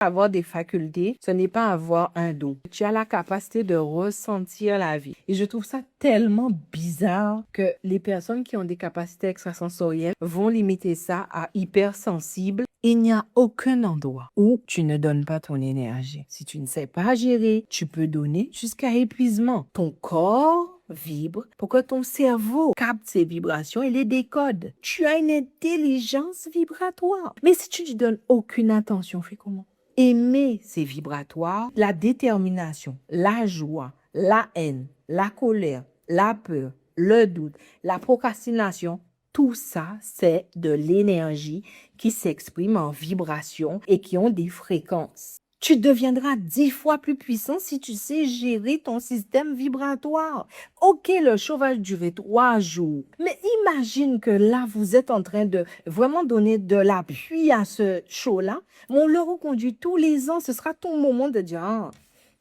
Avoir des facultés, ce n'est pas avoir un don. Tu as la capacité de ressentir la vie. Et je trouve ça tellement bizarre que les personnes qui ont des capacités extrasensorielles vont limiter ça à hypersensible. Il n'y a aucun endroit où tu ne donnes pas ton énergie. Si tu ne sais pas gérer, tu peux donner jusqu'à épuisement. Ton corps vibre pour que ton cerveau capte ces vibrations et les décode. Tu as une intelligence vibratoire. Mais si tu ne donnes aucune attention, fais comment? Aimer ces vibratoires, la détermination, la joie, la haine, la colère, la peur, le doute, la procrastination, tout ça, c'est de l'énergie qui s'exprime en vibration et qui ont des fréquences. Tu deviendras 10 fois plus puissant si tu sais gérer ton système vibratoire. Ok, le show va durer 3 jours, mais imagine que là, vous êtes en train de vraiment donner de l'appui à ce show-là. On le reconduit tous les ans. Ce sera ton moment de dire, ah,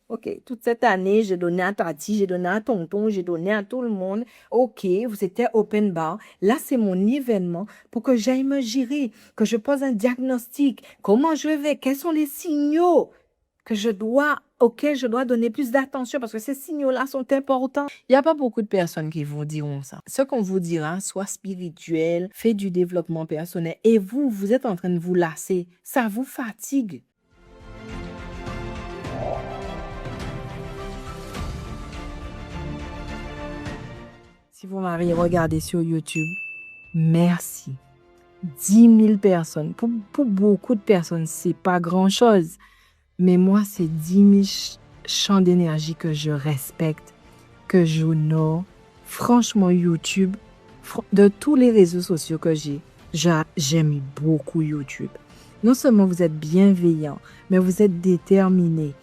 ok, toute cette année, j'ai donné à Tati, j'ai donné à Tonton, j'ai donné à tout le monde. Ok, vous étiez open bar. Là, c'est mon événement pour que j'aille me gérer, que je pose un diagnostic. Comment je vais? Quels sont les signaux auxquels je dois donner plus d'attention parce que ces signaux-là sont importants. Il n'y a pas beaucoup de personnes qui vous diront ça. Ce qu'on vous dira, soit spirituel, fait du développement personnel, et vous êtes en train de vous lasser. Ça vous fatigue. Si vous m'avez regardé sur YouTube, merci. 10 000 personnes. Pour beaucoup de personnes, c'est pas grand-chose. Mais moi, c'est 10 000 champs d'énergie que je respecte, que j'honore. Franchement, YouTube, de tous les réseaux sociaux que j'aime beaucoup YouTube. Non seulement vous êtes bienveillant, mais vous êtes déterminé.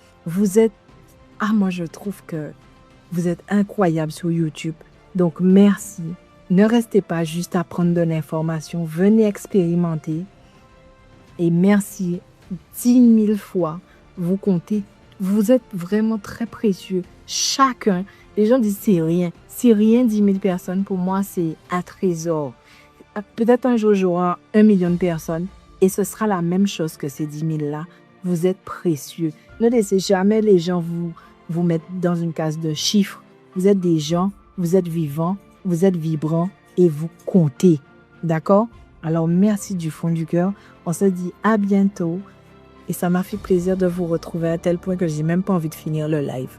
Moi, je trouve que vous êtes incroyable sur YouTube. Donc, merci. Ne restez pas juste à prendre de l'information. Venez expérimenter. Et merci 10 000 fois. Vous comptez. Vous êtes vraiment très précieux. Chacun. Les gens disent c'est rien. C'est rien 10 000 personnes. Pour moi, c'est un trésor. Peut-être un jour, j'aurai 1 million de personnes. Et ce sera la même chose que ces 10 000-là. Vous êtes précieux. Ne laissez jamais les gens vous mettre dans une case de chiffres. Vous êtes des gens. Vous êtes vivants, vous êtes vibrants et vous comptez. D'accord? Alors, merci du fond du cœur. On se dit à bientôt. Et ça m'a fait plaisir de vous retrouver à tel point que j'ai même pas envie de finir le live.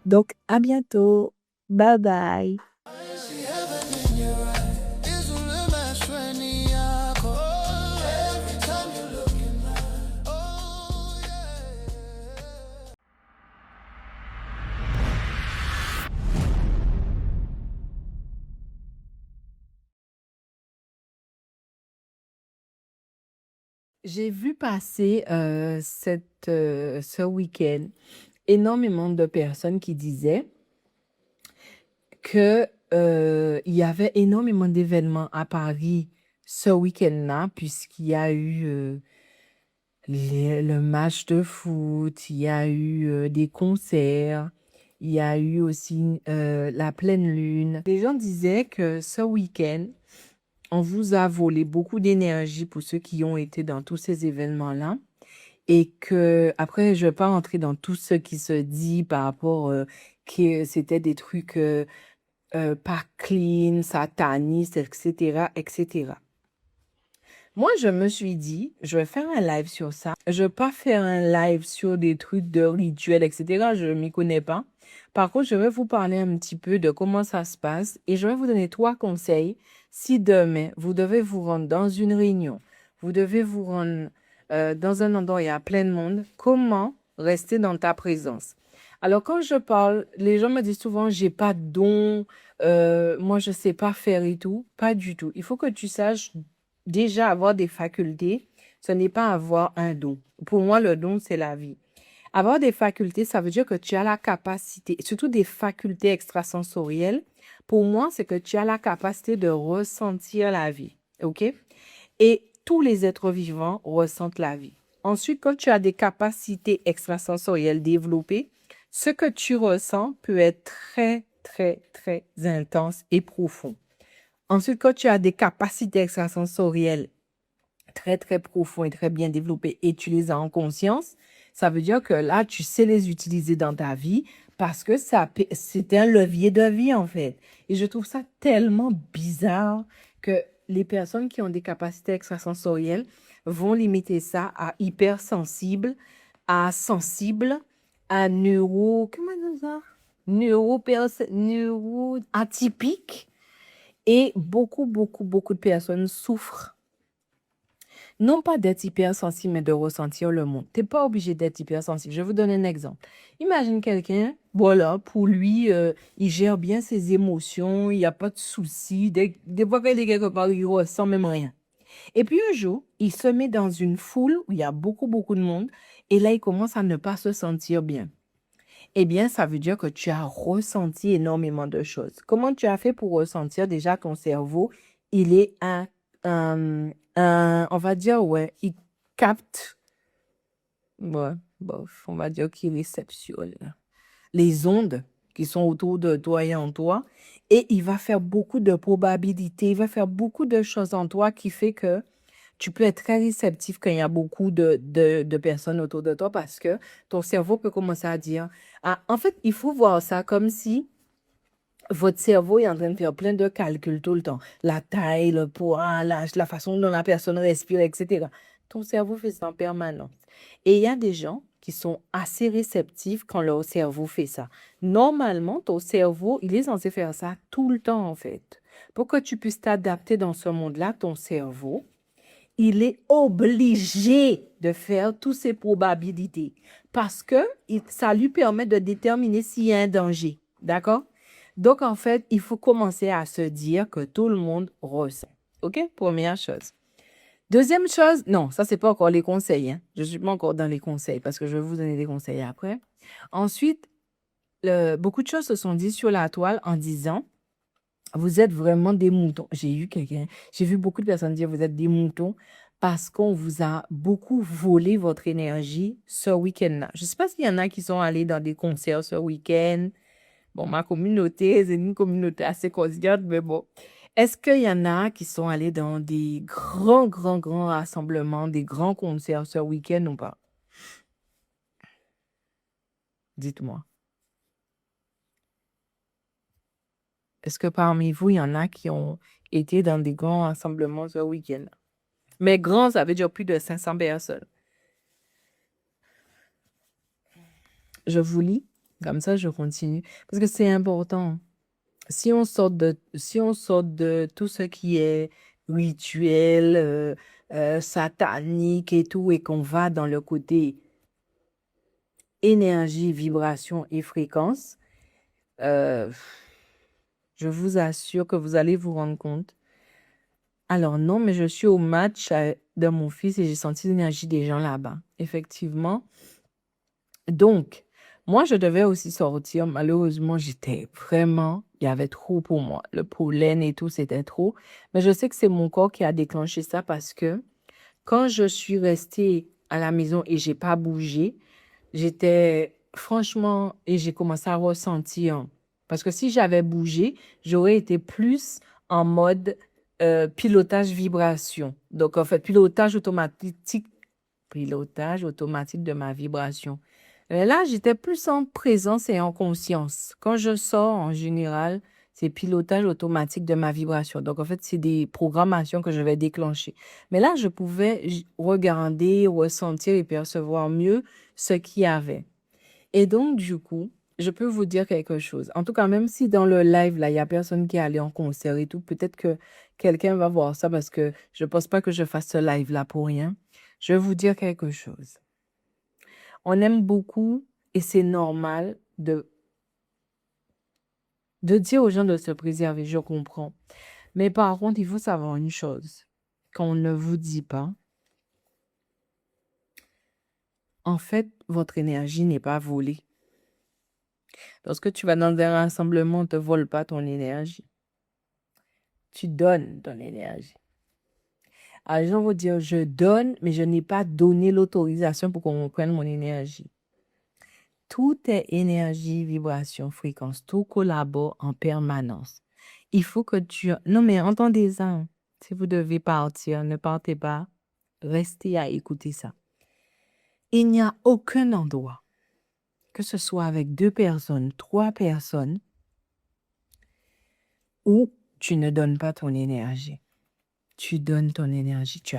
Donc, à bientôt. Bye bye. J'ai vu passer ce week-end énormément de personnes qui disaient que il y avait énormément d'événements à Paris ce week-end-là, puisqu'il y a eu le match de foot, il y a eu des concerts, il y a eu aussi la pleine lune. Les gens disaient que ce week-end, on vous a volé beaucoup d'énergie pour ceux qui ont été dans tous ces événements-là. Et que, après, je ne vais pas rentrer dans tout ce qui se dit par rapport que c'était des trucs pas clean, satanistes, etc., etc. Moi, je me suis dit, je vais faire un live sur ça. Je ne vais pas faire un live sur des trucs de rituels, etc. Je ne m'y connais pas. Par contre, je vais vous parler un petit peu de comment ça se passe et je vais vous donner 3 conseils. Si demain, vous devez vous rendre dans une réunion, vous devez vous rendre dans un endroit où il y a plein de monde, comment rester dans ta présence? Alors, quand je parle, les gens me disent souvent, j'ai pas de don, moi, je sais pas faire et tout. Pas du tout. Il faut que tu saches déjà avoir des facultés. Ce n'est pas avoir un don. Pour moi, le don, c'est la vie. Avoir des facultés, ça veut dire que tu as la capacité, surtout des facultés extrasensorielles. Pour moi, c'est que tu as la capacité de ressentir la vie. OK? Et tous les êtres vivants ressentent la vie. Ensuite, quand tu as des capacités extrasensorielles développées, ce que tu ressens peut être très, très, très intense et profond. Ensuite, quand tu as des capacités extrasensorielles très, très profondes et très bien développées et tu les as en conscience, Ça veut dire que là, tu sais les utiliser dans ta vie parce que c'est un levier de vie, en fait. Et je trouve ça tellement bizarre que les personnes qui ont des capacités extrasensorielles vont limiter ça à hypersensible, à sensible, à comment on dit ça? Atypique. Et beaucoup, beaucoup, beaucoup de personnes souffrent non pas d'être hypersensible, mais de ressentir le monde. Tu n'es pas obligé d'être hypersensible. Je vais vous donner un exemple. Imagine quelqu'un, voilà, pour lui, il gère bien ses émotions, il n'y a pas de soucis. Des fois qu'il est quelque part, il ressent même rien. Et puis un jour, il se met dans une foule où il y a beaucoup, beaucoup de monde, et là, il commence à ne pas se sentir bien. Eh bien, ça veut dire que tu as ressenti énormément de choses. Comment tu as fait pour ressentir déjà ton cerveau? Il est on va dire, ouais, il capte, ouais, bof, on va dire qu'il réceptionne les ondes qui sont autour de toi et en toi, et il va faire beaucoup de probabilités, il va faire beaucoup de choses en toi qui fait que tu peux être très réceptif quand il y a beaucoup de personnes autour de toi parce que ton cerveau peut commencer à dire, ah, en fait, il faut voir ça comme si votre cerveau est en train de faire plein de calculs tout le temps. La taille, le poids, l'âge, la façon dont la personne respire, etc. Ton cerveau fait ça en permanence. Et il y a des gens qui sont assez réceptifs quand leur cerveau fait ça. Normalement, ton cerveau, il est censé faire ça tout le temps, en fait. Pour que tu puisses t'adapter dans ce monde-là, ton cerveau, il est obligé de faire toutes ces probabilités parce que ça lui permet de déterminer s'il y a un danger. D'accord? Donc, en fait, il faut commencer à se dire que tout le monde ressent. OK? Première chose. Deuxième chose, non, ça, c'est pas encore les conseils. Hein. Je suis pas encore dans les conseils parce que je vais vous donner des conseils après. Ensuite, beaucoup de choses se sont dites sur la toile en disant, vous êtes vraiment des moutons. J'ai vu beaucoup de personnes dire, vous êtes des moutons parce qu'on vous a beaucoup volé votre énergie ce week-end-là. Je ne sais pas s'il y en a qui sont allés dans des concerts ce week-end. Bon, ma communauté, c'est une communauté assez cosillade, mais bon. Est-ce qu'il y en a qui sont allés dans des grands, grands, grands rassemblements, des grands concerts ce week-end ou pas? Dites-moi. Est-ce que parmi vous, il y en a qui ont été dans des grands rassemblements ce week-end? Mais grand, ça veut dire plus de 500 personnes. Je vous lis, comme ça je continue, parce que c'est important. Si on sort de tout ce qui est rituel, satanique et tout, et qu'on va dans le côté énergie, vibration et fréquence, euh, je vous assure que vous allez vous rendre compte. Alors non, mais je suis au match de mon fils et j'ai senti l'énergie des gens là-bas. Effectivement. Donc, moi, je devais aussi sortir. Malheureusement, il y avait trop pour moi. Le pollen et tout, c'était trop. Mais je sais que c'est mon corps qui a déclenché ça parce que quand je suis restée à la maison et j'ai pas bougé, j'étais franchement, et j'ai commencé à ressentir. Parce que si j'avais bougé, j'aurais été plus en mode pilotage vibration. Donc, en fait, pilotage automatique de ma vibration. Mais là, j'étais plus en présence et en conscience. Quand je sors, en général, c'est pilotage automatique de ma vibration. Donc, en fait, c'est des programmations que je vais déclencher. Mais là, je pouvais regarder, ressentir et percevoir mieux ce qu'il y avait. Et donc, du coup, je peux vous dire quelque chose. En tout cas, même si dans le live, là, il n'y a personne qui est allé en concert et tout, peut-être que quelqu'un va voir ça parce que je ne pense pas que je fasse ce live-là pour rien. Je vais vous dire quelque chose. On aime beaucoup et c'est normal de dire aux gens de se préserver, je comprends. Mais par contre, il faut savoir une chose. Qu'on ne vous dit pas, en fait, votre énergie n'est pas volée. Lorsque tu vas dans un rassemblement, on ne te vole pas ton énergie. Tu donnes ton énergie. Alors, les gens vont dire, je donne, mais je n'ai pas donné l'autorisation pour qu'on prenne mon énergie. Tout est énergie, vibration, fréquence. Tout collabore en permanence. Il faut que tu... Non, mais entendez ça. Hein. Si vous devez partir, ne partez pas. Restez à écouter ça. Il n'y a aucun endroit, que ce soit avec 2 personnes, 3 personnes, où tu ne donnes pas ton énergie. Tu donnes ton énergie. Tu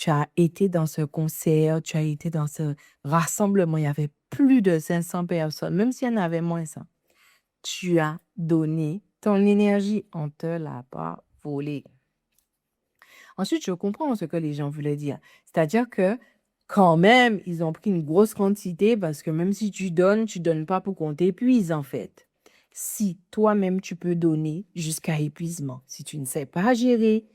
as été dans ce concert, tu as été dans ce rassemblement, il y avait plus de 500 personnes, même s'il y en avait moins ça. Tu as donné ton énergie, on te l'a pas volée. Ensuite, je comprends ce que les gens voulaient dire. C'est-à-dire que quand même, ils ont pris une grosse quantité parce que même si tu donnes pas pour qu'on t'épuise en fait. Si toi-même tu peux donner jusqu'à épuisement, si tu ne sais pas gérer,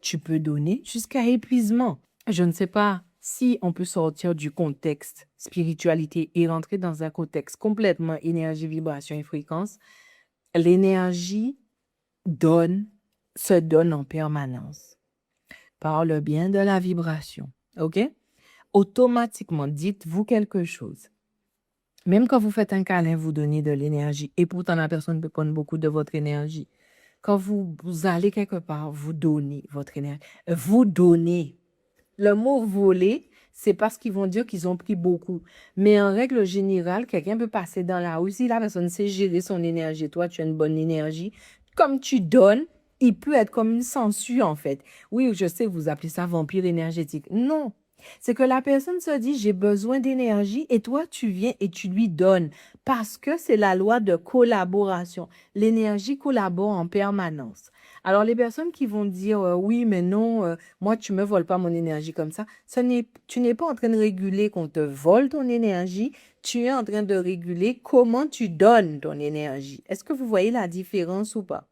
tu peux donner jusqu'à épuisement. Je ne sais pas si on peut sortir du contexte spiritualité et rentrer dans un contexte complètement énergie, vibration et fréquence. L'énergie se donne en permanence par le bien de la vibration. OK? Automatiquement, dites-vous quelque chose. Même quand vous faites un câlin, vous donnez de l'énergie et pourtant la personne peut prendre beaucoup de votre énergie. Quand vous allez quelque part, vous donnez votre énergie. Vous donnez. Le mot voler, c'est parce qu'ils vont dire qu'ils ont pris beaucoup. Mais en règle générale, quelqu'un peut passer dans la rue. Si la personne sait gérer son énergie, toi, tu as une bonne énergie, comme tu donnes, il peut être comme une censure, en fait. Oui, je sais, vous appelez ça vampire énergétique. Non. C'est que la personne se dit, j'ai besoin d'énergie et toi, tu viens et tu lui donnes. Parce que c'est la loi de collaboration. L'énergie collabore en permanence. Alors, les personnes qui vont dire, oui, mais non, moi, tu me voles pas mon énergie comme ça, tu n'es pas en train de réguler qu'on te vole ton énergie, tu es en train de réguler comment tu donnes ton énergie. Est-ce que vous voyez la différence ou pas?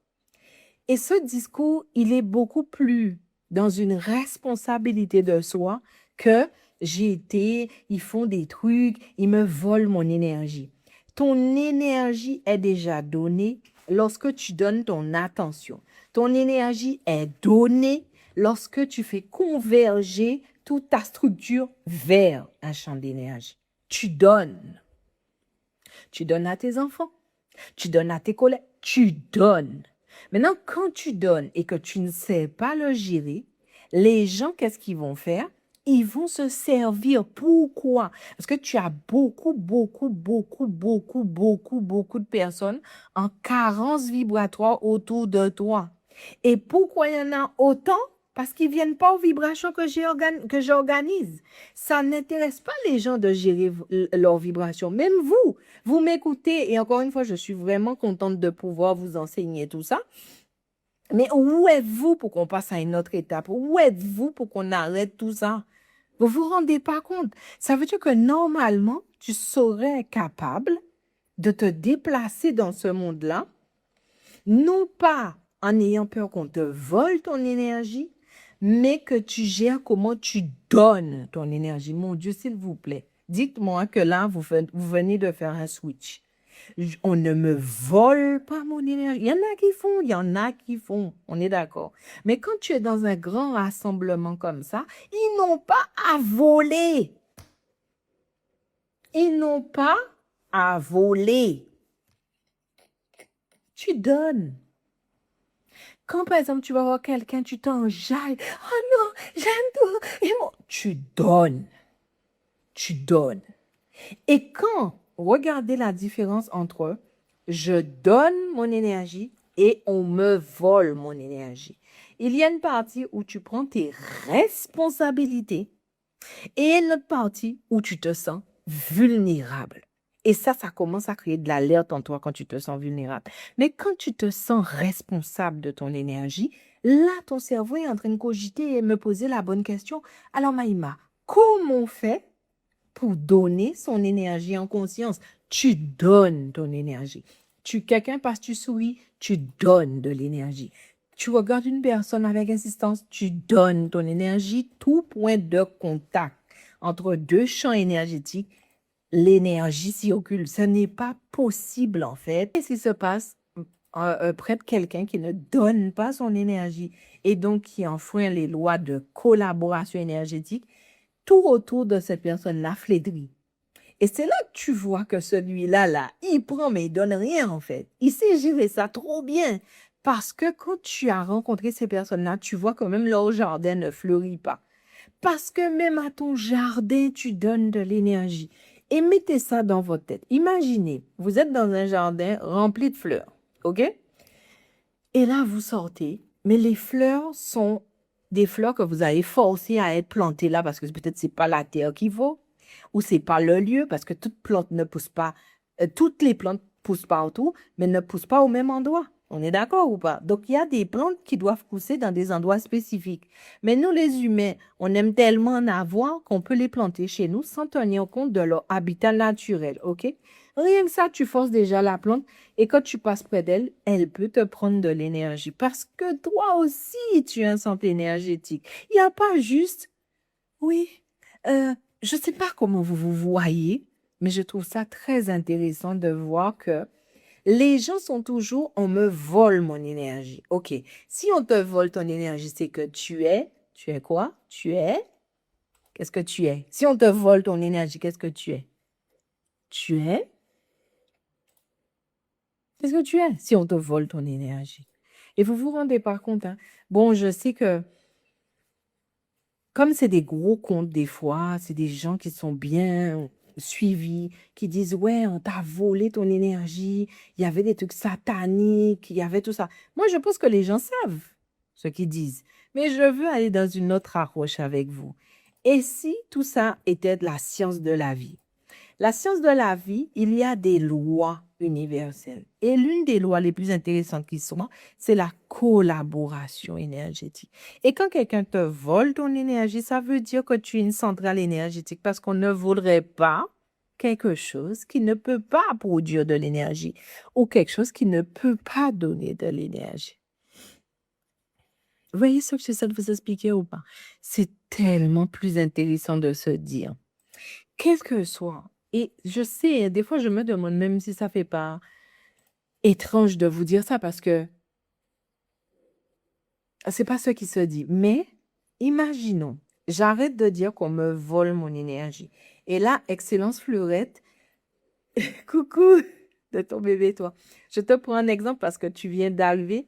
Et ce discours, il est beaucoup plus dans une responsabilité de soi que ils font des trucs, ils me volent mon énergie. Ton énergie est déjà donnée lorsque tu donnes ton attention. Ton énergie est donnée lorsque tu fais converger toute ta structure vers un champ d'énergie. Tu donnes. Tu donnes à tes enfants. Tu donnes à tes collègues. Tu donnes. Maintenant, quand tu donnes et que tu ne sais pas le gérer, les gens, qu'est-ce qu'ils vont faire? Ils vont se servir. Pourquoi? Parce que tu as beaucoup de personnes en carence vibratoire autour de toi. Et pourquoi il y en a autant? Parce qu'ils ne viennent pas aux vibrations que j'organise. Ça n'intéresse pas les gens de gérer leurs vibrations. Même vous m'écoutez. Et encore une fois, je suis vraiment contente de pouvoir vous enseigner tout ça. Mais où êtes-vous pour qu'on passe à une autre étape? Où êtes-vous pour qu'on arrête tout ça? Vous ne vous rendez pas compte. Ça veut dire que normalement, tu serais capable de te déplacer dans ce monde-là, non pas en ayant peur qu'on te vole ton énergie, mais que tu gères comment tu donnes ton énergie. Mon Dieu, s'il vous plaît, dites-moi que là, vous venez de faire un switch. On ne me vole pas mon énergie. Il y en a qui font, on est d'accord. Mais quand tu es dans un grand rassemblement comme ça, ils n'ont pas à voler. Ils n'ont pas à voler. Tu donnes. Quand, par exemple, tu vas voir quelqu'un, tu t'enjailles. Oh non, j'aime tout. Et moi, tu donnes. Tu donnes. Et quand, regardez la différence entre je donne mon énergie et on me vole mon énergie. Il y a une partie où tu prends tes responsabilités et une autre partie où tu te sens vulnérable. Et ça commence à créer de l'alerte en toi quand tu te sens vulnérable. Mais quand tu te sens responsable de ton énergie, là, ton cerveau est en train de cogiter et me poser la bonne question. Alors, Maïma, comment on fait pour donner son énergie en conscience? Tu donnes ton énergie. Quelqu'un passe, tu souris, tu donnes de l'énergie. Tu regardes une personne avec insistance, tu donnes ton énergie. Tout point de contact entre deux champs énergétiques, l'énergie circule. Ce n'est pas possible en fait. Qu'est-ce qui se passe près de quelqu'un qui ne donne pas son énergie et donc qui enfreint les lois de collaboration énergétique? Tout autour de cette personne-là flétrit. Et c'est là que tu vois que celui-là, il prend, mais il donne rien en fait. Il sait gérer ça trop bien. Parce que quand tu as rencontré ces personnes-là, tu vois que même leur jardin ne fleurit pas. Parce que même à ton jardin, tu donnes de l'énergie. Et mettez ça dans votre tête. Imaginez, vous êtes dans un jardin rempli de fleurs, OK? Et là, vous sortez, mais les fleurs sont des fleurs que vous avez forcées à être plantées là parce que peut-être c'est pas la terre qu'il faut ou c'est pas le lieu parce que toute plante ne pousse pas, toutes les plantes poussent partout, mais ne poussent pas au même endroit. On est d'accord ou pas? Donc, il y a des plantes qui doivent pousser dans des endroits spécifiques. Mais nous, les humains, on aime tellement en avoir qu'on peut les planter chez nous sans tenir compte de leur habitat naturel, OK? Rien que ça, tu forces déjà la plante et quand tu passes près d'elle, elle peut te prendre de l'énergie parce que toi aussi, tu as un centre énergétique. Il n'y a pas juste, oui, je ne sais pas comment vous vous voyez, mais je trouve ça très intéressant de voir que les gens sont toujours, on me vole mon énergie. OK, si on te vole ton énergie, c'est que tu es quoi? Qu'est-ce que tu es? Si on te vole ton énergie, qu'est-ce que tu es? Tu es? Qu'est-ce que tu es? Si on te vole ton énergie. Et vous vous rendez pas compte, hein? Bon, je sais que comme c'est des gros comptes des fois, c'est des gens qui sont bien suivis, qui disent, ouais, on t'a volé ton énergie, il y avait des trucs sataniques, il y avait tout ça. Moi, je pense que les gens savent ce qu'ils disent. Mais je veux aller dans une autre approche avec vous. Et si tout ça était de la science de la vie? La science de la vie, il y a des lois universelles. Et l'une des lois les plus intéressantes qui sont, c'est la collaboration énergétique. Et quand quelqu'un te vole ton énergie, ça veut dire que tu es une centrale énergétique parce qu'on ne voudrait pas quelque chose qui ne peut pas produire de l'énergie ou quelque chose qui ne peut pas donner de l'énergie. Vous voyez ce que j'essaie de vous expliquer ou pas? C'est tellement plus intéressant de se dire. Quel que soit. Et je sais, des fois, je me demande même si ça fait pas étrange de vous dire ça parce que c'est pas ce qui se dit. Mais imaginons, j'arrête de dire qu'on me vole mon énergie. Et là, Excellence Fleurette, coucou de ton bébé, toi. Je te prends un exemple parce que tu viens d'arriver.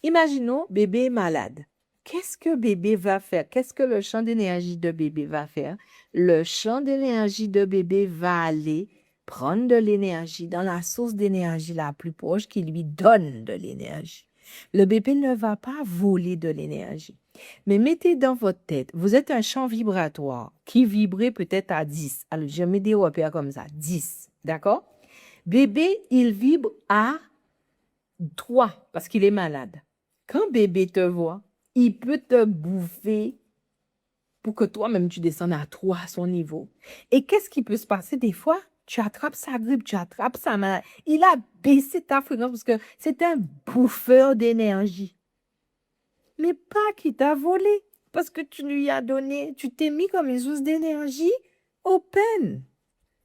Imaginons, bébé est malade. Qu'est-ce que bébé va faire? Qu'est-ce que le champ d'énergie de bébé va faire? Le champ d'énergie de bébé va aller prendre de l'énergie dans la source d'énergie la plus proche qui lui donne de l'énergie. Le bébé ne va pas voler de l'énergie. Mais mettez dans votre tête, vous êtes un champ vibratoire qui vibrait peut-être à 10. Alors, je mets des repères comme ça, 10. D'accord? Bébé, il vibre à 3 parce qu'il est malade. Quand bébé te voit, il peut te bouffer pour que toi-même tu descendes à 3 à son niveau. Et qu'est-ce qui peut se passer des fois? Tu attrapes sa grippe, tu attrapes sa maladie. Il a baissé ta fréquence parce que c'est un bouffeur d'énergie. Mais pas qui t'a volé parce que tu lui as donné, tu t'es mis comme une source d'énergie open.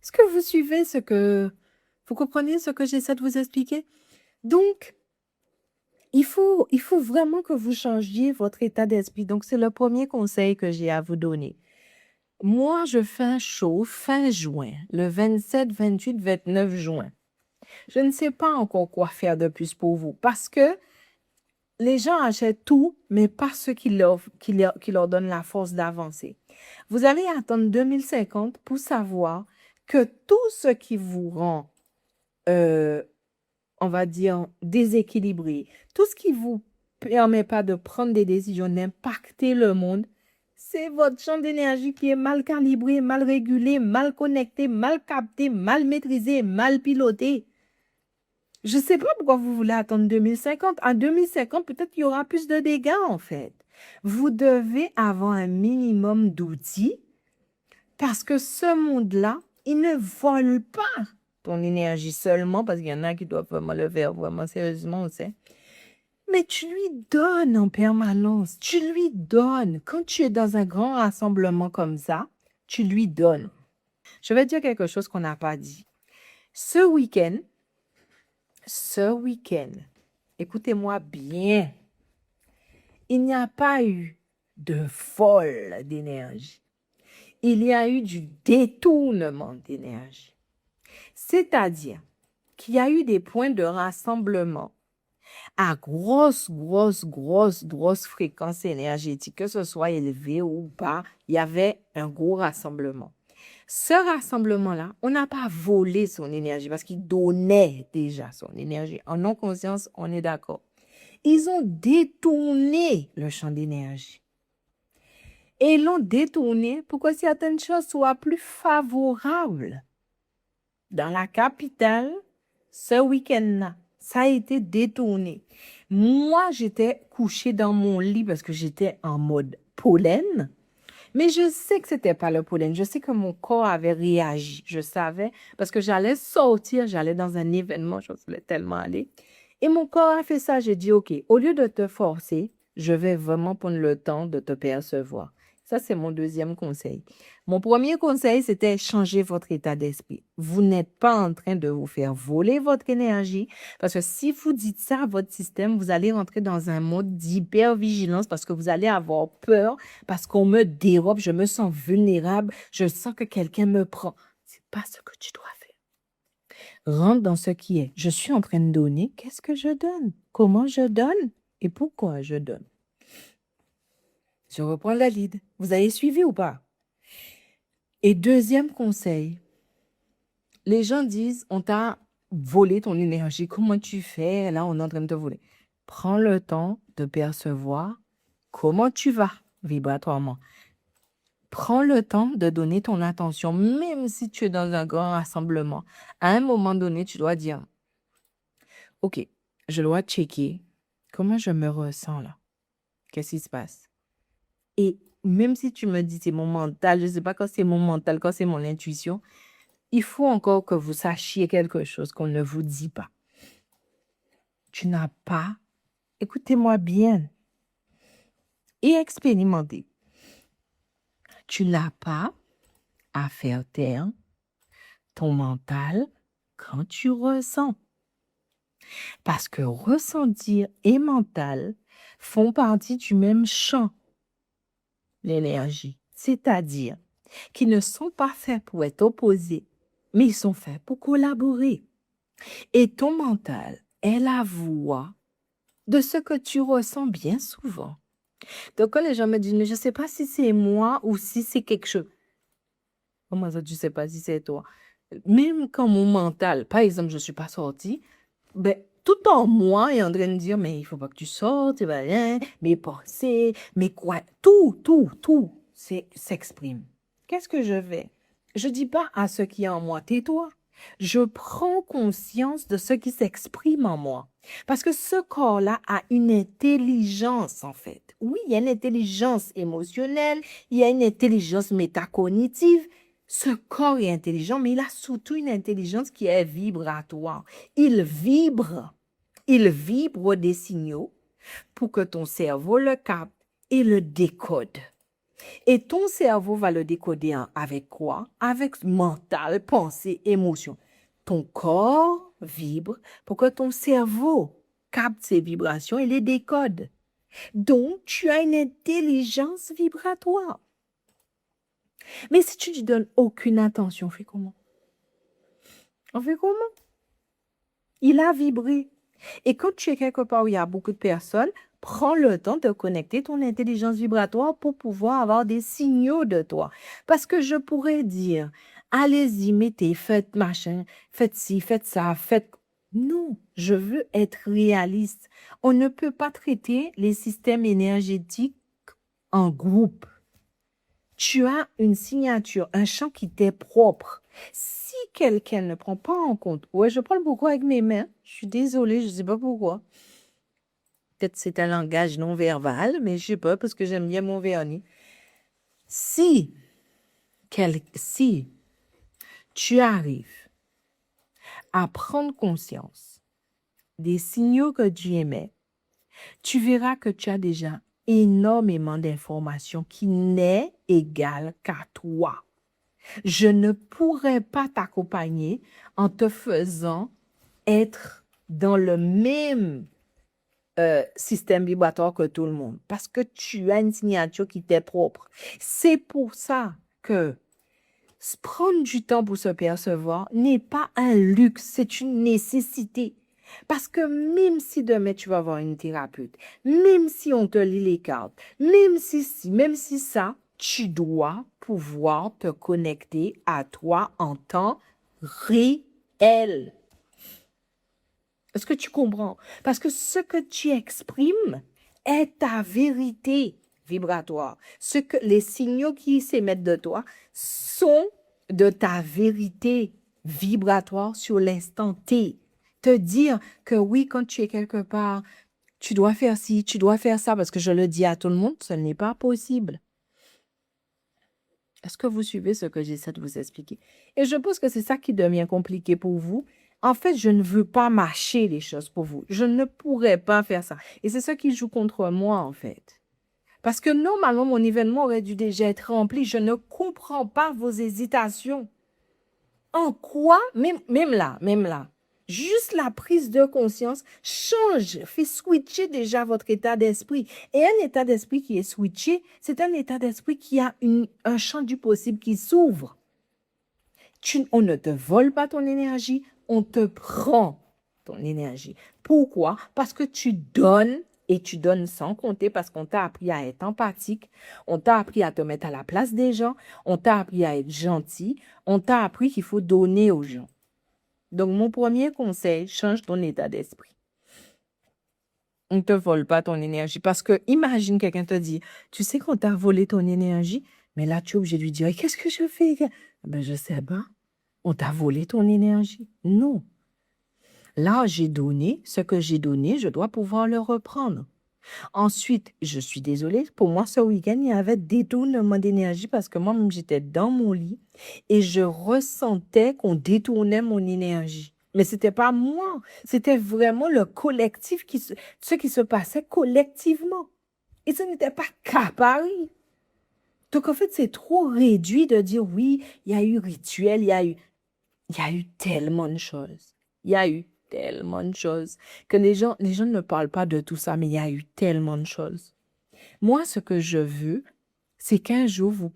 Est-ce que vous suivez vous comprenez ce que j'essaie de vous expliquer? Donc, il faut vraiment que vous changiez votre état d'esprit. Donc, c'est le premier conseil que j'ai à vous donner. Moi, je fais un show fin juin, le 27, 28, 29 juin. Je ne sais pas encore quoi faire de plus pour vous parce que les gens achètent tout, mais pas ce qui leur donne la force d'avancer. Vous allez attendre 2050 pour savoir que tout ce qui vous rend euh, on va dire, déséquilibré, tout ce qui vous permet pas de prendre des décisions, d'impacter le monde, c'est votre champ d'énergie qui est mal calibré, mal régulé, mal connecté, mal capté, mal maîtrisé, mal piloté. Je ne sais pas pourquoi vous voulez attendre 2050. En 2050, peut-être qu'il y aura plus de dégâts, en fait. Vous devez avoir un minimum d'outils parce que ce monde-là, il ne vole pas ton énergie seulement, parce qu'il y en a qui doivent vraiment le faire vraiment sérieusement, on sait. Mais tu lui donnes en permanence. Tu lui donnes. Quand tu es dans un grand rassemblement comme ça, tu lui donnes. Je vais dire quelque chose qu'on n'a pas dit. Ce week-end, écoutez-moi bien, il n'y a pas eu de vol d'énergie. Il y a eu du détournement d'énergie. C'est-à-dire qu'il y a eu des points de rassemblement à grosse fréquence énergétique, que ce soit élevé ou pas, il y avait un gros rassemblement. Ce rassemblement-là, on n'a pas volé son énergie parce qu'il donnait déjà son énergie. En non-conscience, on est d'accord. Ils ont détourné le champ d'énergie. Et ils l'ont détourné pour que certaines choses soient plus favorables. Dans la capitale, ce week-end-là, ça a été détourné. Moi, j'étais couchée dans mon lit parce que j'étais en mode pollen. Mais je sais que c'était pas le pollen. Je sais que mon corps avait réagi. Je savais parce que j'allais sortir, j'allais dans un événement, je voulais tellement aller. Et mon corps a fait ça. J'ai dit, OK, au lieu de te forcer, je vais vraiment prendre le temps de te percevoir. Ça, c'est mon deuxième conseil. Mon premier conseil, c'était changer votre état d'esprit. Vous n'êtes pas en train de vous faire voler votre énergie parce que si vous dites ça à votre système, vous allez rentrer dans un mode d'hypervigilance parce que vous allez avoir peur parce qu'on me dérobe, je me sens vulnérable, je sens que quelqu'un me prend. C'est pas ce que tu dois faire. Rentre dans ce qui est. Je suis en train de donner. Qu'est-ce que je donne? Comment je donne? Et pourquoi je donne? Je reprends la lead. Vous avez suivi ou pas? Et deuxième conseil, les gens disent, on t'a volé ton énergie. Comment tu fais? Là, on est en train de te voler. Prends le temps de percevoir comment tu vas vibratoirement. Prends le temps de donner ton attention, même si tu es dans un grand rassemblement. À un moment donné, tu dois dire, OK, je dois checker comment je me ressens là. Qu'est-ce qui se passe? Et même si tu me dis c'est mon mental, je ne sais pas quand c'est mon mental, quand c'est mon intuition, il faut encore que vous sachiez quelque chose qu'on ne vous dit pas. Tu n'as pas, écoutez-moi bien et expérimentez. Tu n'as pas à faire taire ton mental quand tu ressens. Parce que ressentir et mental font partie du même champ, l'énergie. C'est-à-dire qu'ils ne sont pas faits pour être opposés, mais ils sont faits pour collaborer. Et ton mental est la voix de ce que tu ressens bien souvent. Donc quand les gens me disent, mais je ne sais pas si c'est moi ou si c'est quelque chose. Comment ça, tu ne sais pas si c'est toi? Même quand mon mental, par exemple, je ne suis pas sortie, ben, tout en moi est en train de dire, mais il ne faut pas que tu sortes, mes pensées, mes quoi, tout s'exprime. Qu'est-ce que je fais? Je ne dis pas à ce qui est en moi, tais-toi. Je prends conscience de ce qui s'exprime en moi. Parce que ce corps-là a une intelligence, en fait. Oui, il y a une intelligence émotionnelle, il y a une intelligence métacognitive. Ce corps est intelligent, mais il a surtout une intelligence qui est vibratoire. Il vibre des signaux pour que ton cerveau le capte et le décode. Et ton cerveau va le décoder avec quoi? Avec mental, pensée, émotion. Ton corps vibre pour que ton cerveau capte ces vibrations et les décode. Donc, tu as une intelligence vibratoire. Mais si tu ne lui donnes aucune attention, on fait comment? On fait comment? Il a vibré. Et quand tu es quelque part où il y a beaucoup de personnes, prends le temps de connecter ton intelligence vibratoire pour pouvoir avoir des signaux de toi. Parce que je pourrais dire, allez-y, mettez, faites machin, faites ci, faites ça, faites... Non, je veux être réaliste. On ne peut pas traiter les systèmes énergétiques en groupe. Tu as une signature, un champ qui t'est propre. Si quelqu'un ne prend pas en compte, ouais, je parle beaucoup avec mes mains, je suis désolée, je ne sais pas pourquoi. Peut-être c'est un langage non verbal, mais je ne sais pas parce que j'aime bien mon vernis. Si tu arrives à prendre conscience des signaux que tu émets, tu verras que tu as déjà énormément d'informations qui n'est égale qu'à toi. Je ne pourrais pas t'accompagner en te faisant être dans le même système vibratoire que tout le monde parce que tu as une signature qui t'est propre. C'est pour ça que prendre du temps pour se percevoir n'est pas un luxe, c'est une nécessité. Parce que même si demain tu vas voir une thérapeute, même si on te lit les cartes, même si ça, tu dois pouvoir te connecter à toi en temps réel. Est-ce que tu comprends? Parce que ce que tu exprimes est ta vérité vibratoire. Les signaux qui s'émettent de toi sont de ta vérité vibratoire sur l'instant T. Te dire que oui, quand tu es quelque part, tu dois faire ci, tu dois faire ça, parce que je le dis à tout le monde, ce n'est pas possible. Est-ce que vous suivez ce que j'essaie de vous expliquer? Et je pense que c'est ça qui devient compliqué pour vous. En fait, je ne veux pas mâcher les choses pour vous. Je ne pourrais pas faire ça. Et c'est ça qui joue contre moi, en fait. Parce que normalement, mon événement aurait dû déjà être rempli. Je ne comprends pas vos hésitations. En quoi, même là, juste la prise de conscience change, fait switcher déjà votre état d'esprit. Et un état d'esprit qui est switché, c'est un état d'esprit qui a un champ du possible qui s'ouvre. On ne te vole pas ton énergie, on te prend ton énergie. Pourquoi? Parce que tu donnes et tu donnes sans compter parce qu'on t'a appris à être empathique, on t'a appris à te mettre à la place des gens, on t'a appris à être gentil, on t'a appris qu'il faut donner aux gens. Donc, mon premier conseil, change ton état d'esprit. On ne te vole pas ton énergie parce que imagine quelqu'un te dit, tu sais qu'on t'a volé ton énergie, mais là, tu es obligé de lui dire, qu'est-ce que je fais? Ben, je sais pas. On t'a volé ton énergie. Non. Là, j'ai donné ce que j'ai donné, je dois pouvoir le reprendre. Ensuite, je suis désolée, pour moi, ce week-end, il y avait détournement d'énergie parce que moi-même, j'étais dans mon lit et je ressentais qu'on détournait mon énergie. Mais ce n'était pas moi, c'était vraiment le collectif, ce qui se passait collectivement. Et ce n'était pas qu'à Paris. Donc, en fait, c'est trop réduit de dire oui, il y a eu rituel, il y a eu tellement de choses. Il y a eu tellement de choses que les gens ne parlent pas de tout ça, mais il y a eu tellement de choses. Moi, ce que je veux, c'est qu'un jour, vous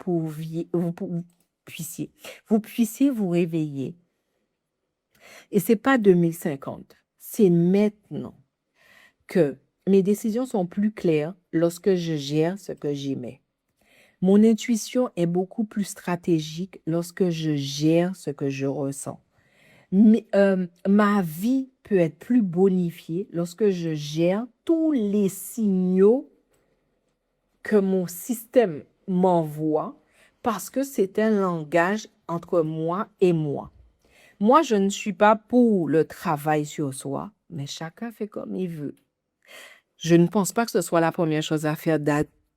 puissiez vous réveiller. Et c'est pas 2050, c'est maintenant que mes décisions sont plus claires lorsque je gère ce que j'émets. Mon intuition est beaucoup plus stratégique lorsque je gère ce que je ressens. Ma vie peut être plus bonifiée lorsque je gère tous les signaux que mon système m'envoie parce que c'est un langage entre moi et moi. Moi, je ne suis pas pour le travail sur soi, mais chacun fait comme il veut. Je ne pense pas que ce soit la première chose à faire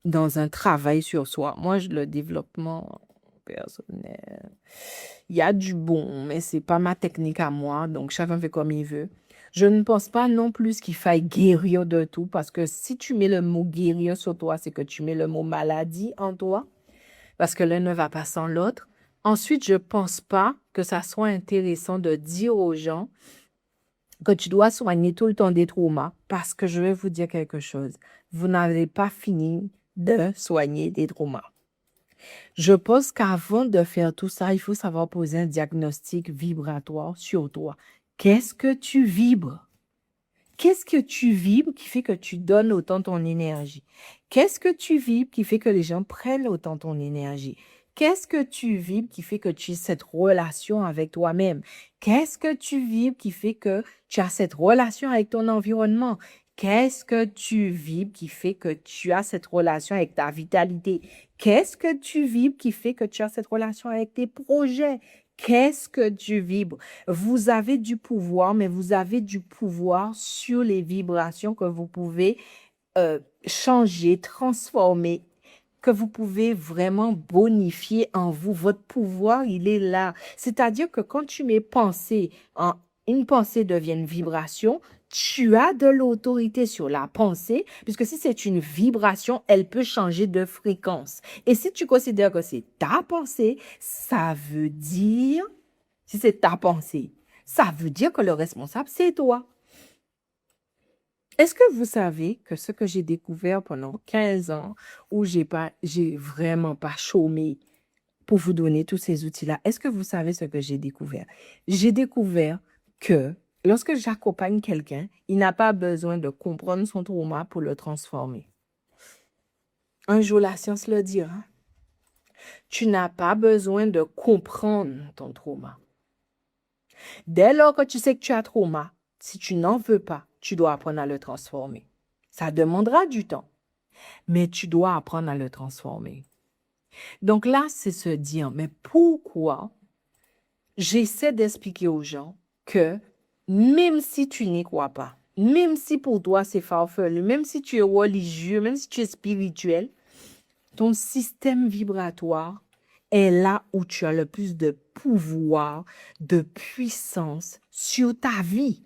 dans un travail sur soi. Moi, le développement personnel, il y a du bon, mais c'est pas ma technique à moi, donc chacun fait comme il veut. Je ne pense pas non plus qu'il faille guérir de tout, parce que si tu mets le mot guérir sur toi, c'est que tu mets le mot maladie en toi, parce que l'un ne va pas sans l'autre. Ensuite, je pense pas que ça soit intéressant de dire aux gens que tu dois soigner tout le temps des traumas, parce que je vais vous dire quelque chose. Vous n'avez pas fini de soigner des traumas. Je pense qu'avant de faire tout ça, il faut savoir poser un diagnostic vibratoire sur toi. Qu'est-ce que tu vibres? Qu'est-ce que tu vibres qui fait que tu donnes autant ton énergie? Qu'est-ce que tu vibres qui fait que les gens prennent autant ton énergie? Qu'est-ce que tu vibres qui fait que tu as cette relation avec toi-même? Qu'est-ce que tu vibres qui fait que tu as cette relation avec ton environnement? Qu'est-ce que tu vibres qui fait que tu as cette relation avec ta vitalité? Qu'est-ce que tu vibres qui fait que tu as cette relation avec tes projets? Qu'est-ce que tu vibres? Vous avez du pouvoir, mais vous avez du pouvoir sur les vibrations que vous pouvez changer, transformer, que vous pouvez vraiment bonifier en vous. Votre pouvoir, il est là. C'est-à-dire que quand tu mets une pensée devient une vibration, tu as de l'autorité sur la pensée, puisque si c'est une vibration, elle peut changer de fréquence. Et si tu considères que c'est ta pensée, ça veut dire, si c'est ta pensée, ça veut dire que le responsable, c'est toi. Est-ce que vous savez que ce que j'ai découvert pendant 15 ans, où j'ai vraiment pas chômé pour vous donner tous ces outils-là, est-ce que vous savez ce que j'ai découvert? J'ai découvert que Lorsque j'accompagne quelqu'un, il n'a pas besoin de comprendre son trauma pour le transformer. Un jour, la science le dira. Tu n'as pas besoin de comprendre ton trauma. Dès lors que tu sais que tu as trauma, si tu n'en veux pas, tu dois apprendre à le transformer. Ça demandera du temps, mais tu dois apprendre à le transformer. Donc là, c'est se dire, mais pourquoi j'essaie d'expliquer aux gens que même si tu n'y crois pas, même si pour toi c'est farfelu, même si tu es religieux, même si tu es spirituel, ton système vibratoire est là où tu as le plus de pouvoir, de puissance sur ta vie.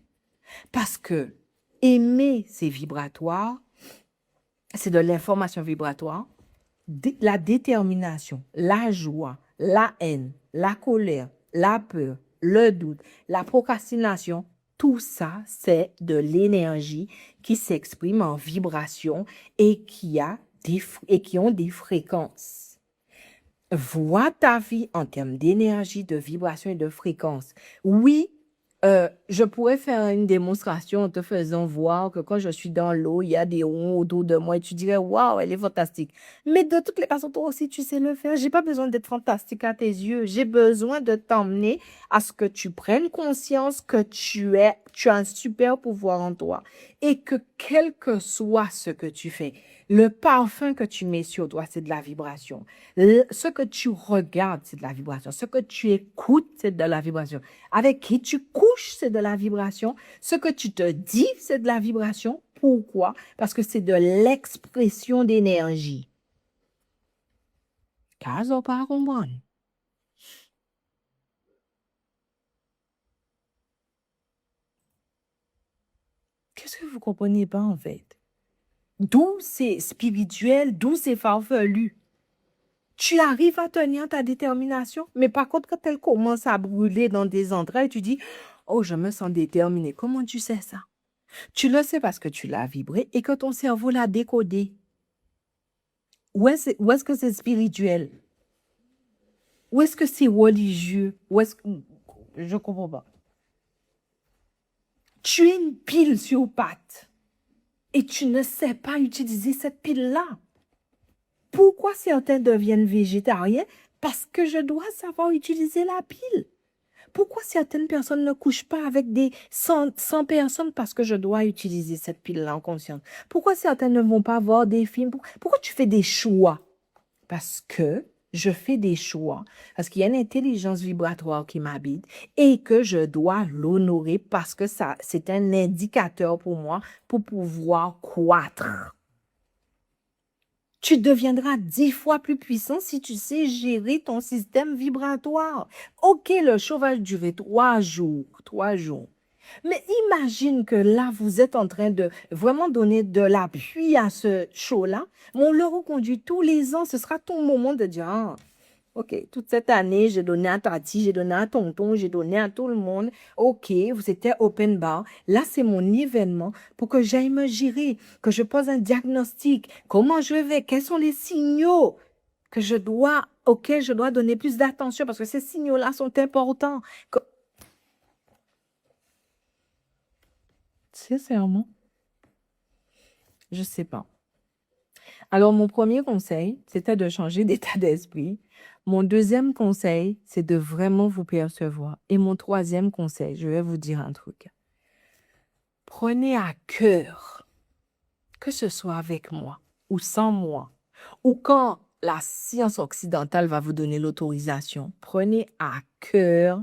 Parce que aimer, c'est vibratoire, c'est de l'information vibratoire, la détermination, la joie, la haine, la colère, la peur, le doute, la procrastination, tout ça, c'est de l'énergie qui s'exprime en vibration et qui ont des fréquences. Vois ta vie en termes d'énergie, de vibration et de fréquence. Oui, je pourrais faire une démonstration en te faisant voir que quand je suis dans l'eau, il y a des ronds autour de moi et tu dirais, waouh, elle est fantastique. Mais de toutes les façons, toi aussi, tu sais le faire. J'ai pas besoin d'être fantastique à tes yeux. J'ai besoin de t'emmener à ce que tu prennes conscience que tu as un super pouvoir en toi et que quel que soit ce que tu fais, le parfum que tu mets sur toi, c'est de la vibration. Ce que tu regardes, c'est de la vibration. Ce que tu écoutes, c'est de la vibration. Avec qui tu couches, c'est de la vibration. Ce que tu te dis, c'est de la vibration. Pourquoi? Parce que c'est de l'expression d'énergie. Caso pas comprendre. Qu'est-ce que vous comprenez pas en fait? D'où c'est spirituel, d'où c'est farfelu. Tu arrives à tenir ta détermination, mais par contre, quand elle commence à brûler dans des entrailles, tu dis, oh, je me sens déterminée. Comment tu sais ça? Tu le sais parce que tu l'as vibré et que ton cerveau l'a décodé. Où est-ce que c'est spirituel? Où est-ce que c'est religieux? Je comprends pas. Tu es une pile sur pattes et tu ne sais pas utiliser cette pile-là. Pourquoi certains deviennent végétariens? Parce que je dois savoir utiliser la pile. Pourquoi certaines personnes ne couchent pas avec des 100 personnes? Parce que je dois utiliser cette pile-là en conscience. Pourquoi certaines ne vont pas voir des films? Pourquoi tu fais des choix? Parce que je fais des choix, parce qu'il y a une intelligence vibratoire qui m'habite et que je dois l'honorer parce que ça, c'est un indicateur pour moi pour pouvoir croître. Tu deviendras 10 fois plus puissant si tu sais gérer ton système vibratoire. OK, le show va durer 3 jours, 3 jours. Mais imagine que là, vous êtes en train de vraiment donner de l'appui à ce show-là. On le reconduit tous les ans. Ce sera ton moment de dire, ah, OK, toute cette année, j'ai donné à Tati, j'ai donné à Tonton, j'ai donné à tout le monde. OK, vous étiez open bar. Là, c'est mon événement pour que j'aille me gérer, que je pose un diagnostic. Comment je vais? Quels sont les signaux auxquels je dois donner plus d'attention parce que ces signaux-là sont importants. Sincèrement, je sais pas. Alors, mon premier conseil, c'était de changer d'état d'esprit. Mon deuxième conseil, c'est de vraiment vous percevoir. Et mon troisième conseil, je vais vous dire un truc. Prenez à cœur, que ce soit avec moi ou sans moi, ou quand la science occidentale va vous donner l'autorisation, prenez à cœur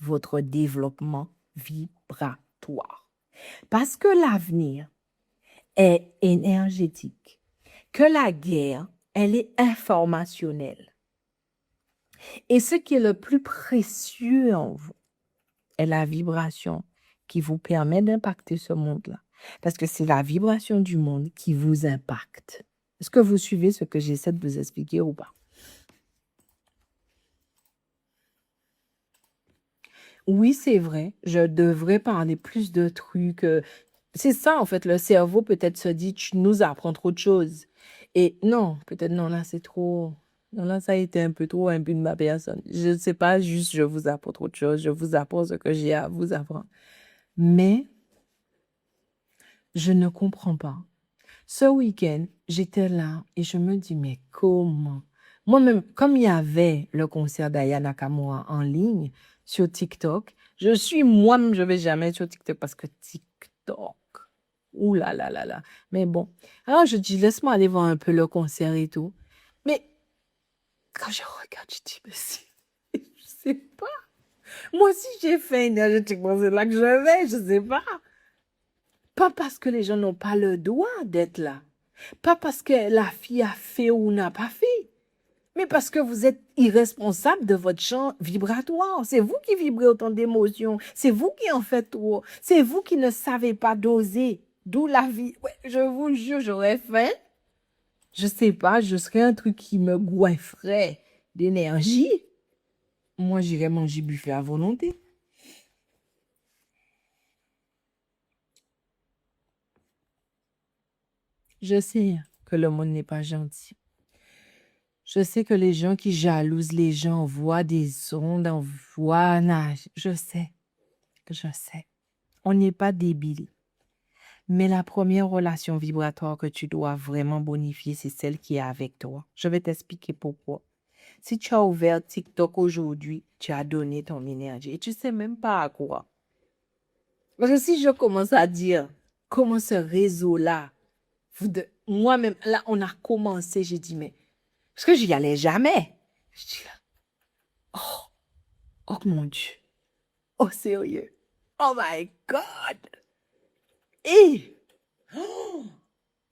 votre développement vibratoire. Parce que l'avenir est énergétique, que la guerre, elle est informationnelle. Et ce qui est le plus précieux en vous est la vibration qui vous permet d'impacter ce monde-là. Parce que c'est la vibration du monde qui vous impacte. Est-ce que vous suivez ce que j'essaie de vous expliquer ou pas? Oui, c'est vrai, je devrais parler plus de trucs. C'est ça, en fait, le cerveau peut-être se dit, tu nous apprends trop de choses. Et non, peut-être non, là, c'est trop. Non, là, ça a été un peu trop imbu de ma personne. Je ne sais pas, juste, je vous apprends trop de choses, je vous apprends ce que j'ai à vous apprendre. Mais je ne comprends pas. Ce week-end, j'étais là et je me dis, mais comment? Moi-même, comme il y avait le concert d'Aya Nakamura en ligne sur TikTok, moi-même, je vais jamais sur TikTok parce que TikTok, ouh là là là là. Mais bon, alors je dis, laisse-moi aller voir un peu le concert et tout. Mais quand je regarde, je dis, mais je sais pas. Moi aussi, j'ai fait énergétiquement, c'est là que je vais, je sais pas. Pas parce que les gens n'ont pas le droit d'être là. Pas parce que la fille a fait ou n'a pas fait. Mais parce que vous êtes irresponsable de votre champ vibratoire. C'est vous qui vibrez autant d'émotions. C'est vous qui en faites trop. C'est vous qui ne savez pas doser. D'où la vie. Ouais, je vous jure, j'aurais fait. Je sais pas, je serais un truc qui me goinfrerait d'énergie. Moi, j'irais manger buffet à volonté. Je sais que le monde n'est pas gentil. Je sais que les gens qui jalousent les gens voient des ondes, voient nage. Je sais. On n'est pas débile. Mais la première relation vibratoire que tu dois vraiment bonifier, c'est celle qui est avec toi. Je vais t'expliquer pourquoi. Si tu as ouvert TikTok aujourd'hui, tu as donné ton énergie et tu sais même pas à quoi. Parce que si je commence à dire comment ce réseau-là, moi-même, là, on a commencé, j'ai dit, mais, parce que j'y allais jamais. Je dis là, oh mon Dieu, oh sérieux, oh my God. Et,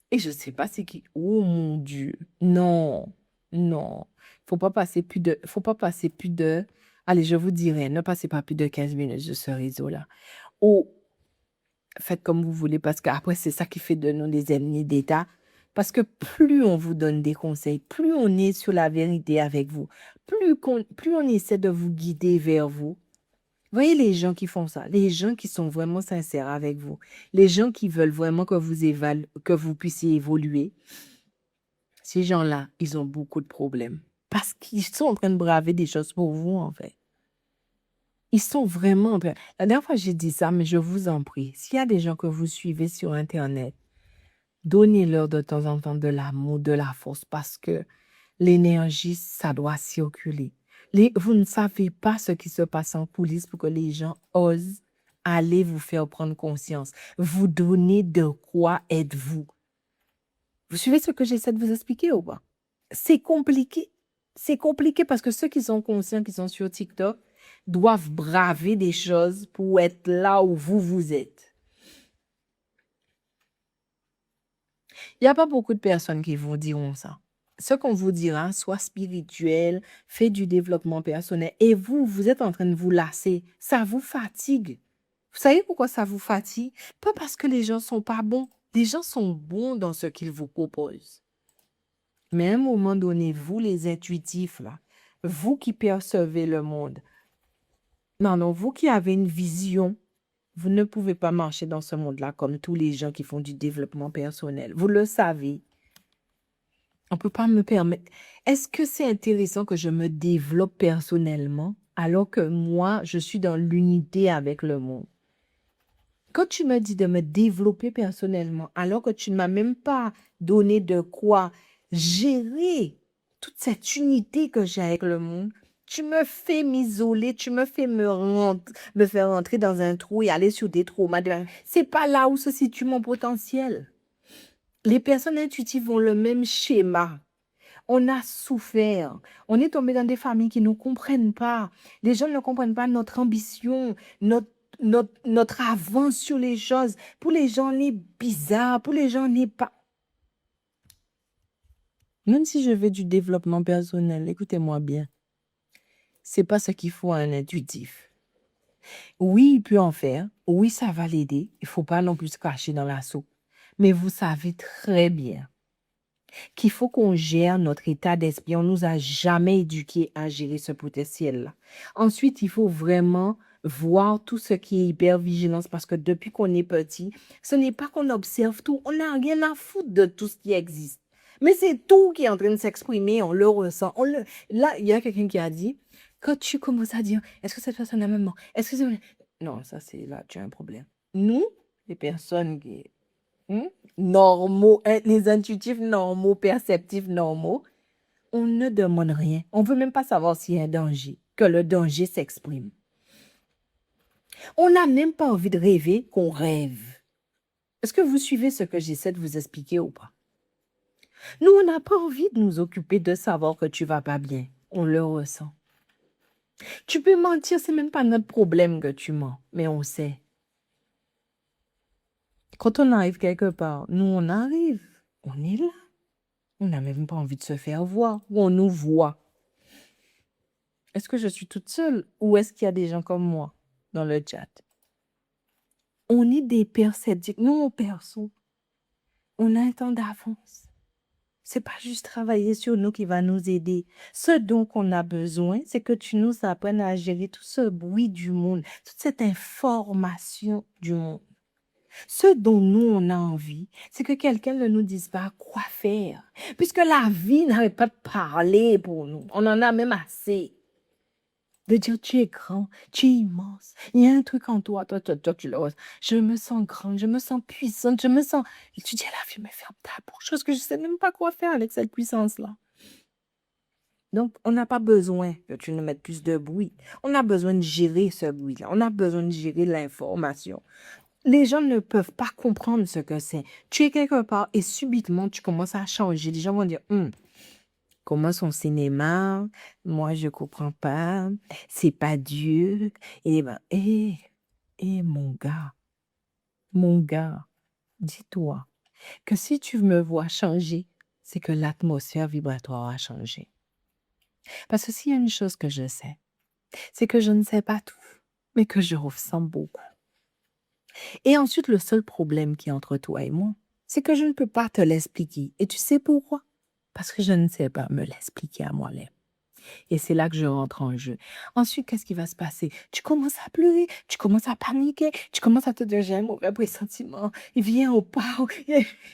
et je sais pas c'est qui, oh mon Dieu, non, non, faut pas passer plus de, allez, je vous dirais, ne passez pas plus de 15 minutes de ce réseau-là. Ou faites comme vous voulez, parce qu'après, c'est ça qui fait de nous des ennemis d'État. Parce que plus on vous donne des conseils, plus on est sur la vérité avec vous, plus on essaie de vous guider vers vous. Voyez les gens qui font ça, les gens qui sont vraiment sincères avec vous, les gens qui veulent vraiment que que vous puissiez évoluer, ces gens-là, ils ont beaucoup de problèmes. Parce qu'ils sont en train de braver des choses pour vous, en fait. Ils sont vraiment... La dernière fois, j'ai dit ça, mais je vous en prie, s'il y a des gens que vous suivez sur Internet, donnez-leur de temps en temps de l'amour, de la force, parce que l'énergie, ça doit circuler. Vous ne savez pas ce qui se passe en coulisses pour que les gens osent aller vous faire prendre conscience. Vous donner de quoi êtes-vous. Vous suivez ce que j'essaie de vous expliquer ou pas? C'est compliqué. C'est compliqué parce que ceux qui sont conscients, qui sont sur TikTok, doivent braver des choses pour être là où vous êtes. Il n'y a pas beaucoup de personnes qui vous diront ça. Ce qu'on vous dira, soit spirituel, fait du développement personnel, et vous êtes en train de vous lasser. Ça vous fatigue. Vous savez pourquoi ça vous fatigue? Pas parce que les gens sont pas bons. Les gens sont bons dans ce qu'ils vous proposent. Mais à un moment donné, vous les intuitifs, là, vous qui percevez le monde, non, vous qui avez une vision, vous ne pouvez pas marcher dans ce monde-là comme tous les gens qui font du développement personnel. Vous le savez. On ne peut pas me permettre. Est-ce que c'est intéressant que je me développe personnellement alors que moi, je suis dans l'unité avec le monde? Quand tu me dis de me développer personnellement alors que tu ne m'as même pas donné de quoi gérer toute cette unité que j'ai avec le monde, tu me fais m'isoler, tu me fais me faire rentrer dans un trou et aller sur des traumas. C'est pas là où se situe mon potentiel. Les personnes intuitives ont le même schéma. On a souffert. On est tombé dans des familles qui ne nous comprennent pas. Les gens ne comprennent pas notre ambition, notre avance sur les choses. Pour les gens, on est bizarre. Pour les gens, on n'est pas... Même si je veux du développement personnel, écoutez-moi bien. C'est pas ce qu'il faut à un intuitif. Oui, il peut en faire. Oui, ça va l'aider. Il faut pas non plus se cacher dans la soupe. Mais vous savez très bien qu'il faut qu'on gère notre état d'esprit. On nous a jamais éduqués à gérer ce potentiel-là. Ensuite, il faut vraiment voir tout ce qui est hypervigilance parce que depuis qu'on est petit, ce n'est pas qu'on observe tout. On n'a rien à foutre de tout ce qui existe. Mais c'est tout qui est en train de s'exprimer, on le ressent. Là, il y a quelqu'un qui a dit, quand tu commences à dire, est-ce que cette personne a même mort? Est-ce que c'est... Non, ça c'est là, tu as un problème. nous, les personnes normaux, les intuitifs normaux, perceptifs normaux, on ne demande rien. On ne veut même pas savoir s'il y a un danger, que le danger s'exprime. On n'a même pas envie de rêver qu'on rêve. Est-ce que vous suivez ce que j'essaie de vous expliquer ou pas? Nous, on n'a pas envie de nous occuper de savoir que tu vas pas bien. On le ressent. Tu peux mentir, c'est même pas notre problème que tu mens, mais on sait. Quand on arrive quelque part, nous, on arrive, on est là. On n'a même pas envie de se faire voir, ou on nous voit. Est-ce que je suis toute seule ou est-ce qu'il y a des gens comme moi dans le chat? On est des perceptifs. Nous, on perçoit. On a un temps d'avance. C'est pas juste travailler sur nous qui va nous aider. Ce dont on a besoin, c'est que tu nous apprennes à gérer tout ce bruit du monde, toute cette information du monde. Ce dont nous, on a envie, c'est que quelqu'un ne nous dise pas quoi faire. Puisque la vie n'arrête pas de parler pour nous. On en a même assez. De dire, tu es grand, tu es immense. Il y a un truc en toi, toi, tu le ressens. Je me sens grande, je me sens puissante, je me sens... Et tu dis à la vie, mais ferme ta bouche, parce que je ne sais même pas quoi faire avec cette puissance-là. Donc, on n'a pas besoin que tu nous mettes plus de bruit. On a besoin de gérer ce bruit-là. On a besoin de gérer l'information. Les gens ne peuvent pas comprendre ce que c'est. Tu es quelque part et subitement, tu commences à changer. Les gens vont dire, comment son cinéma, moi je comprends pas, c'est pas Dieu. Et ben, mon gars, dis-toi que si tu me vois changer, c'est que l'atmosphère vibratoire a changé. Parce que s'il y a une chose que je sais, c'est que je ne sais pas tout, mais que je ressens beaucoup. Et ensuite, le seul problème qui est entre toi et moi, c'est que je ne peux pas te l'expliquer. Et tu sais pourquoi? Parce que je ne sais pas me l'expliquer à moi-même. Et c'est là que je rentre en jeu. Ensuite, qu'est-ce qui va se passer? Tu commences à pleurer, tu commences à paniquer, tu commences à te dire, j'ai un mauvais pressentiment, il vient au pas.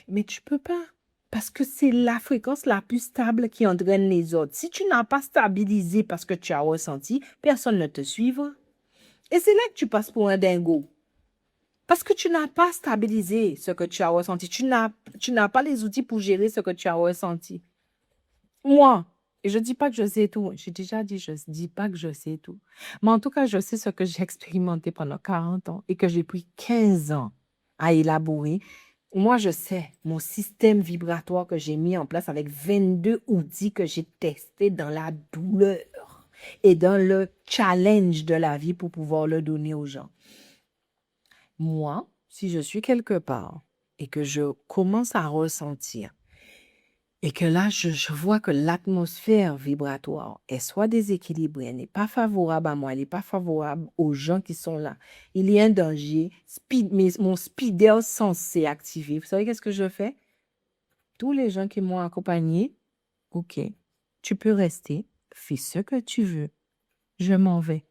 Mais tu peux pas. Parce que c'est la fréquence la plus stable qui entraîne les autres. Si tu n'as pas stabilisé parce que tu as ressenti, personne ne te suivra. Et c'est là que tu passes pour un dingo. Parce que tu n'as pas stabilisé ce que tu as ressenti. Tu n'as pas les outils pour gérer ce que tu as ressenti. Moi, et je ne dis pas que je sais tout. J'ai déjà dit, je ne dis pas que je sais tout. Mais en tout cas, je sais ce que j'ai expérimenté pendant 40 ans et que j'ai pris 15 ans à élaborer. Moi, je sais mon système vibratoire que j'ai mis en place avec 22 outils que j'ai testés dans la douleur et dans le challenge de la vie pour pouvoir le donner aux gens. Moi, si je suis quelque part et que je commence à ressentir et que là, je vois que l'atmosphère vibratoire est soit déséquilibrée, elle n'est pas favorable à moi, elle n'est pas favorable aux gens qui sont là. Il y a un danger, mon speeder sensé activé. Vous savez qu'est-ce que je fais? Tous les gens qui m'ont accompagné, OK, tu peux rester, fais ce que tu veux, je m'en vais.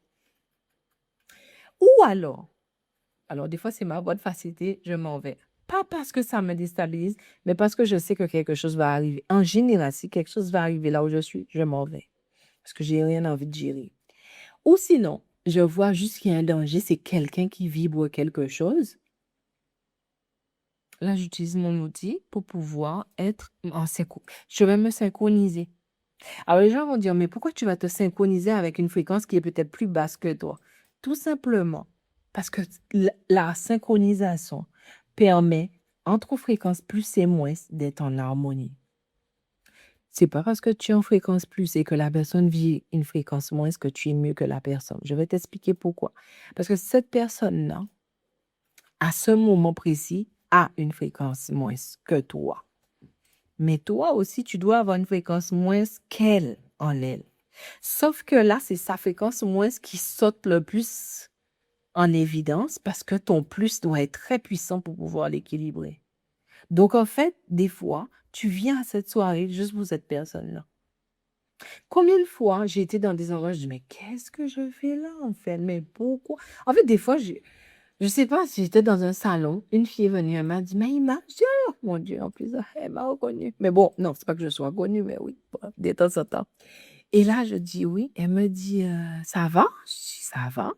Ou alors des fois, c'est ma bonne facilité, je m'en vais. Pas parce que ça me déstabilise, mais parce que je sais que quelque chose va arriver. En général, si quelque chose va arriver là où je suis, je m'en vais. Parce que j'ai rien envie de gérer. Ou sinon, je vois juste qu'il y a un danger, c'est quelqu'un qui vibre quelque chose. Là, j'utilise mon outil pour pouvoir être en synchro. Je vais me synchroniser. Alors, les gens vont dire, mais pourquoi tu vas te synchroniser avec une fréquence qui est peut-être plus basse que toi? Tout simplement parce que la synchronisation permet, entre fréquences plus et moins, d'être en harmonie. C'est pas parce que tu es en fréquence plus et que la personne vit une fréquence moins que tu es mieux que la personne. Je vais t'expliquer pourquoi. Parce que cette personne-là, à ce moment précis, a une fréquence moins que toi. Mais toi aussi, tu dois avoir une fréquence moins qu'elle en elle. Sauf que là, c'est sa fréquence moins qui saute le plus en évidence parce que ton plus doit être très puissant pour pouvoir l'équilibrer. Donc, en fait, des fois, tu viens à cette soirée juste pour cette personne-là. Combien de fois j'ai été dans des endroits, je dis, mais qu'est-ce que je fais là, en fait? Mais pourquoi? En fait, des fois, je sais pas si j'étais dans un salon, une fille est venue, elle m'a dit, mais Ima, je dis, oh mon Dieu, en plus, elle m'a reconnue. Mais bon, non, c'est pas que je sois connue, mais oui, de temps en temps. Et là, je dis oui. Elle me dit, ça va? Je dis, ça va.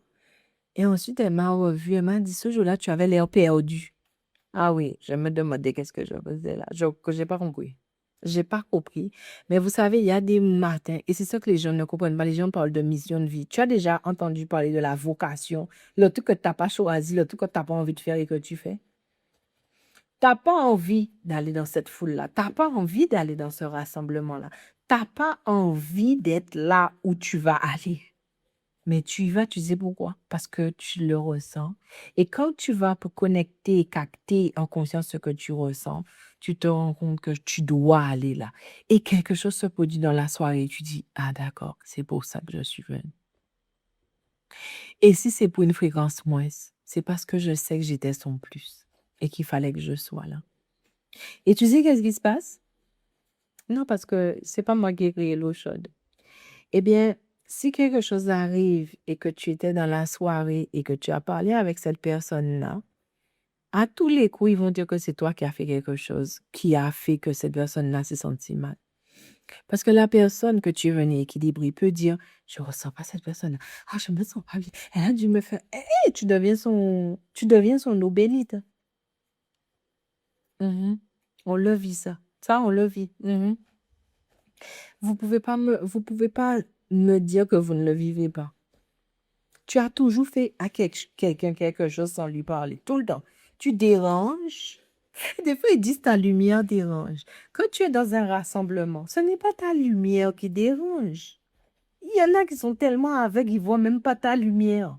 Et ensuite, elle m'a revue, elle m'a dit, ce jour-là, tu avais l'air perdu. Ah oui, je me demandais qu'est-ce que je faisais là. Que j'ai pas compris. J'ai pas compris. Mais vous savez, il y a des matins, et c'est ça que les gens ne comprennent pas. Les gens parlent de mission de vie. Tu as déjà entendu parler de la vocation, le truc que tu n'as pas choisi, le truc que tu n'as pas envie de faire et que tu fais. Tu n'as pas envie d'aller dans cette foule-là. Tu n'as pas envie d'aller dans ce rassemblement-là. Tu n'as pas envie d'être là où tu vas aller. Mais tu y vas, tu sais pourquoi? Parce que tu le ressens. Et quand tu vas pour connecter et capter en conscience ce que tu ressens, tu te rends compte que tu dois aller là. Et quelque chose se produit dans la soirée. Tu dis, ah d'accord, c'est pour ça que je suis venue. Et si c'est pour une fréquence moins, c'est parce que je sais que j'étais son plus et qu'il fallait que je sois là. Et tu sais qu'est-ce qui se passe? Non, parce que c'est pas moi qui ai créé l'eau chaude. Eh bien, si quelque chose arrive et que tu étais dans la soirée et que tu as parlé avec cette personne-là, à tous les coups, ils vont dire que c'est toi qui as fait quelque chose qui a fait que cette personne-là s'est sentie mal. Parce que la personne que tu es venu équilibrer peut dire, je ressens pas cette personne-là. Ah, je me sens pas bien. Elle a dû me faire. Tu deviens son eau bénite. Mhm. On le vit, ça. Ça, on le vit. Mhm. Vous pouvez pas me dire que vous ne le vivez pas. Tu as toujours fait à quelqu'un quelque chose sans lui parler, tout le temps. Tu déranges. Des fois, ils disent ta lumière dérange. Quand tu es dans un rassemblement, ce n'est pas ta lumière qui dérange. Il y en a qui sont tellement aveugles, ils ne voient même pas ta lumière.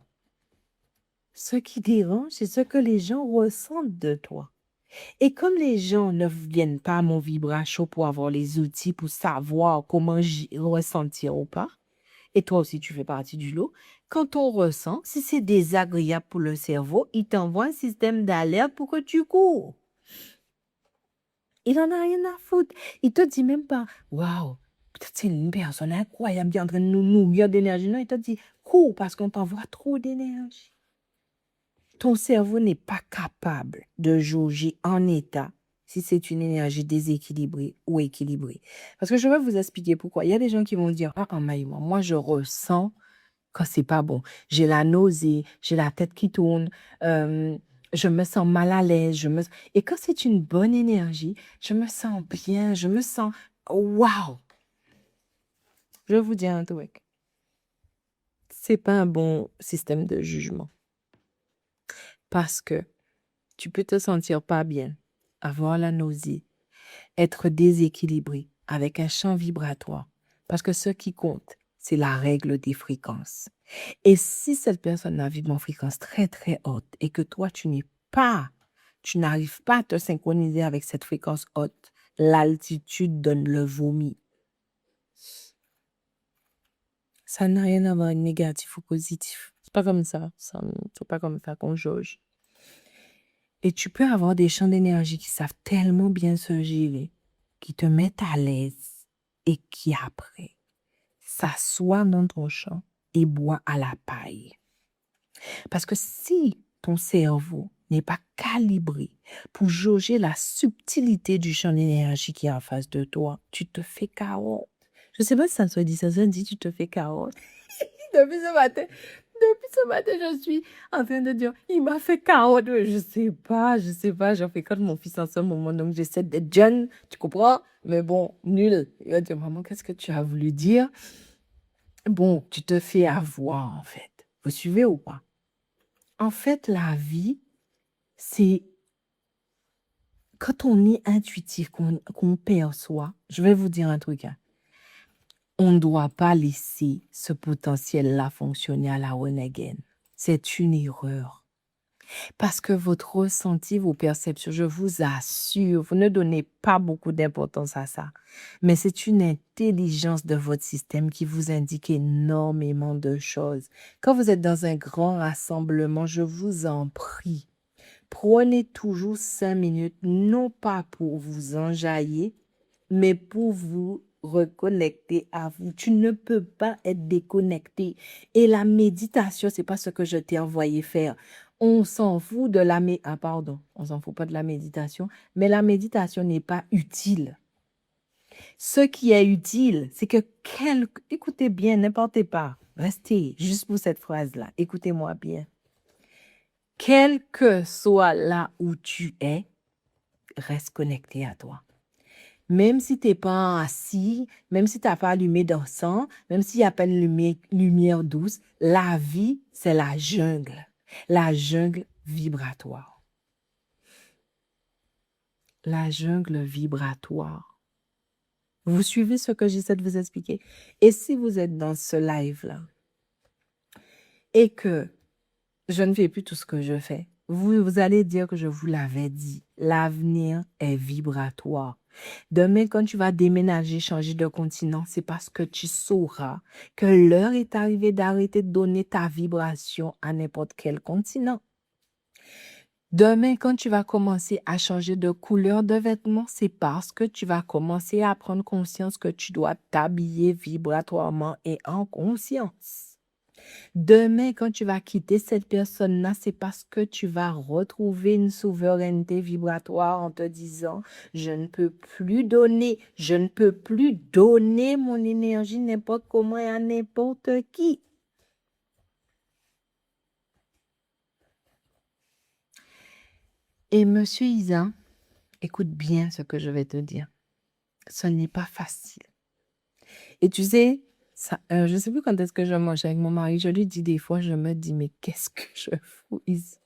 Ce qui dérange, c'est ce que les gens ressentent de toi. Et comme les gens ne viennent pas à mon vibration pour avoir les outils pour savoir comment ressentir ou pas, et toi aussi tu fais partie du lot, quand on ressent, si c'est désagréable pour le cerveau, il t'envoie un système d'alerte pour que tu cours. Il en a rien à foutre. Il te dit même pas, waouh, peut-être c'est une personne incroyable qui est en train de nous nourrir d'énergie. Non, il te dit, cours parce qu'on t'envoie trop d'énergie. Ton cerveau n'est pas capable de jauger en état si c'est une énergie déséquilibrée ou équilibrée. Parce que je vais vous expliquer pourquoi. Il y a des gens qui vont dire, ah, Maïma, moi je ressens quand c'est pas bon. J'ai la nausée, j'ai la tête qui tourne, euh, je me sens mal à l'aise. Et quand c'est une bonne énergie, je me sens bien, je me sens waouh. Je vais vous dire un truc. C'est pas un bon système de jugement. Parce que tu peux te sentir pas bien, avoir la nausée, être déséquilibré avec un champ vibratoire. Parce que ce qui compte, c'est la règle des fréquences. Et si cette personne a vibre en fréquence très, très haute et que toi, tu n'arrives pas à te synchroniser avec cette fréquence haute, l'altitude donne le vomi. Ça n'a rien à voir avec négatif ou positif. C'est pas comme ça. C'est pas comme ça qu'on jauge. Et tu peux avoir des champs d'énergie qui savent tellement bien se gérer, qui te mettent à l'aise et qui après s'assoient dans ton champ et boit à la paille. Parce que si ton cerveau n'est pas calibré pour jauger la subtilité du champ d'énergie qui est en face de toi, tu te fais carotte. Je ne sais pas si ça se dit, tu te fais carotte. Depuis ce matin, je suis en train de dire, il m'a fait carotte. Je sais pas, j'en fais quand mon fils en ce moment, donc j'essaie d'être jeune, tu comprends? Mais bon, nul. Il va dire, maman, qu'est-ce que tu as voulu dire? Bon, tu te fais avoir, en fait. Vous suivez ou pas? En fait, la vie, c'est quand on est intuitif, qu'on perçoit, je vais vous dire un truc, hein. On ne doit pas laisser ce potentiel-là fonctionner à la one again. C'est une erreur. Parce que votre ressenti, vos perceptions, je vous assure, vous ne donnez pas beaucoup d'importance à ça. Mais c'est une intelligence de votre système qui vous indique énormément de choses. Quand vous êtes dans un grand rassemblement, je vous en prie, prenez toujours 5 minutes, non pas pour vous enjailler, mais pour vous reconnecter à vous. Tu ne peux pas être déconnecté. Et la méditation, c'est pas ce que je t'ai envoyé faire. On s'en fout de on s'en fout pas de la méditation, mais la méditation n'est pas utile. Ce qui est utile, c'est que écoutez bien, n'importe pas, restez juste pour cette phrase-là, écoutez-moi bien. quel que soit là où tu es, reste connecté à toi. Même si tu n'es pas assis, même si tu n'as pas allumé d'encens, même s'il n'y a pas de lumière douce, la vie, c'est la jungle vibratoire. La jungle vibratoire. Vous suivez ce que j'essaie de vous expliquer? Et si vous êtes dans ce live-là et que je ne fais plus tout ce que je fais, vous allez dire que je vous l'avais dit. L'avenir est vibratoire. Demain, quand tu vas déménager, changer de continent, c'est parce que tu sauras que l'heure est arrivée d'arrêter de donner ta vibration à n'importe quel continent. Demain, quand tu vas commencer à changer de couleur de vêtements, c'est parce que tu vas commencer à prendre conscience que tu dois t'habiller vibratoirement et en conscience. Demain, quand tu vas quitter cette personne-là, c'est parce que tu vas retrouver une souveraineté vibratoire en te disant, je ne peux plus donner mon énergie n'importe comment et à n'importe qui. Et Monsieur Isa, écoute bien ce que je vais te dire. Ce n'est pas facile. Et tu sais, je ne sais plus quand est-ce que je mange avec mon mari. Je lui dis des fois, je me dis, mais qu'est-ce que je fous ici?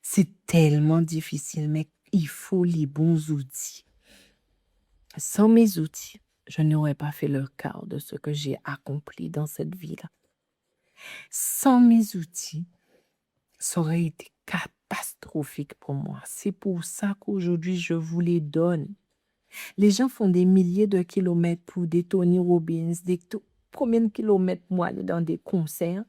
C'est tellement difficile, mais il faut les bons outils. Sans mes outils, je n'aurais pas fait le quart de ce que j'ai accompli dans cette vie-là. Sans mes outils, ça aurait été catastrophique pour moi. C'est pour ça qu'aujourd'hui, je vous les donne. Les gens font des milliers de kilomètres pour des Tony Robbins, combien de kilomètres moi aller dans des concerts.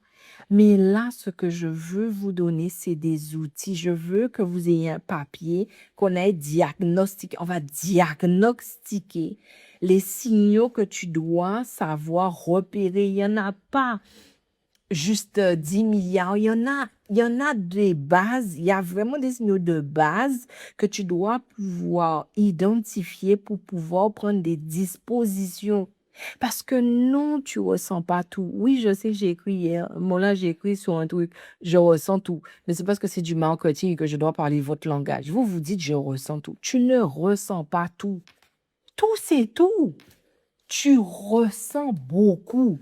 Mais là, ce que je veux vous donner, c'est des outils. Je veux que vous ayez un papier, qu'on ait diagnostiqué. On va diagnostiquer les signaux que tu dois savoir repérer. Il n'y en a pas juste 10 milliards. Il y en a des bases. Il y a vraiment des signaux de base que tu dois pouvoir identifier pour pouvoir prendre des dispositions. Parce que non, tu ressens pas tout. Oui, je sais, j'ai écrit hier. Moi, là, j'ai écrit sur un truc. Je ressens tout. Mais c'est parce que c'est du marketing et que je dois parler votre langage. Vous vous dites, je ressens tout. Tu ne ressens pas tout. Tout, c'est tout. Tu ressens beaucoup.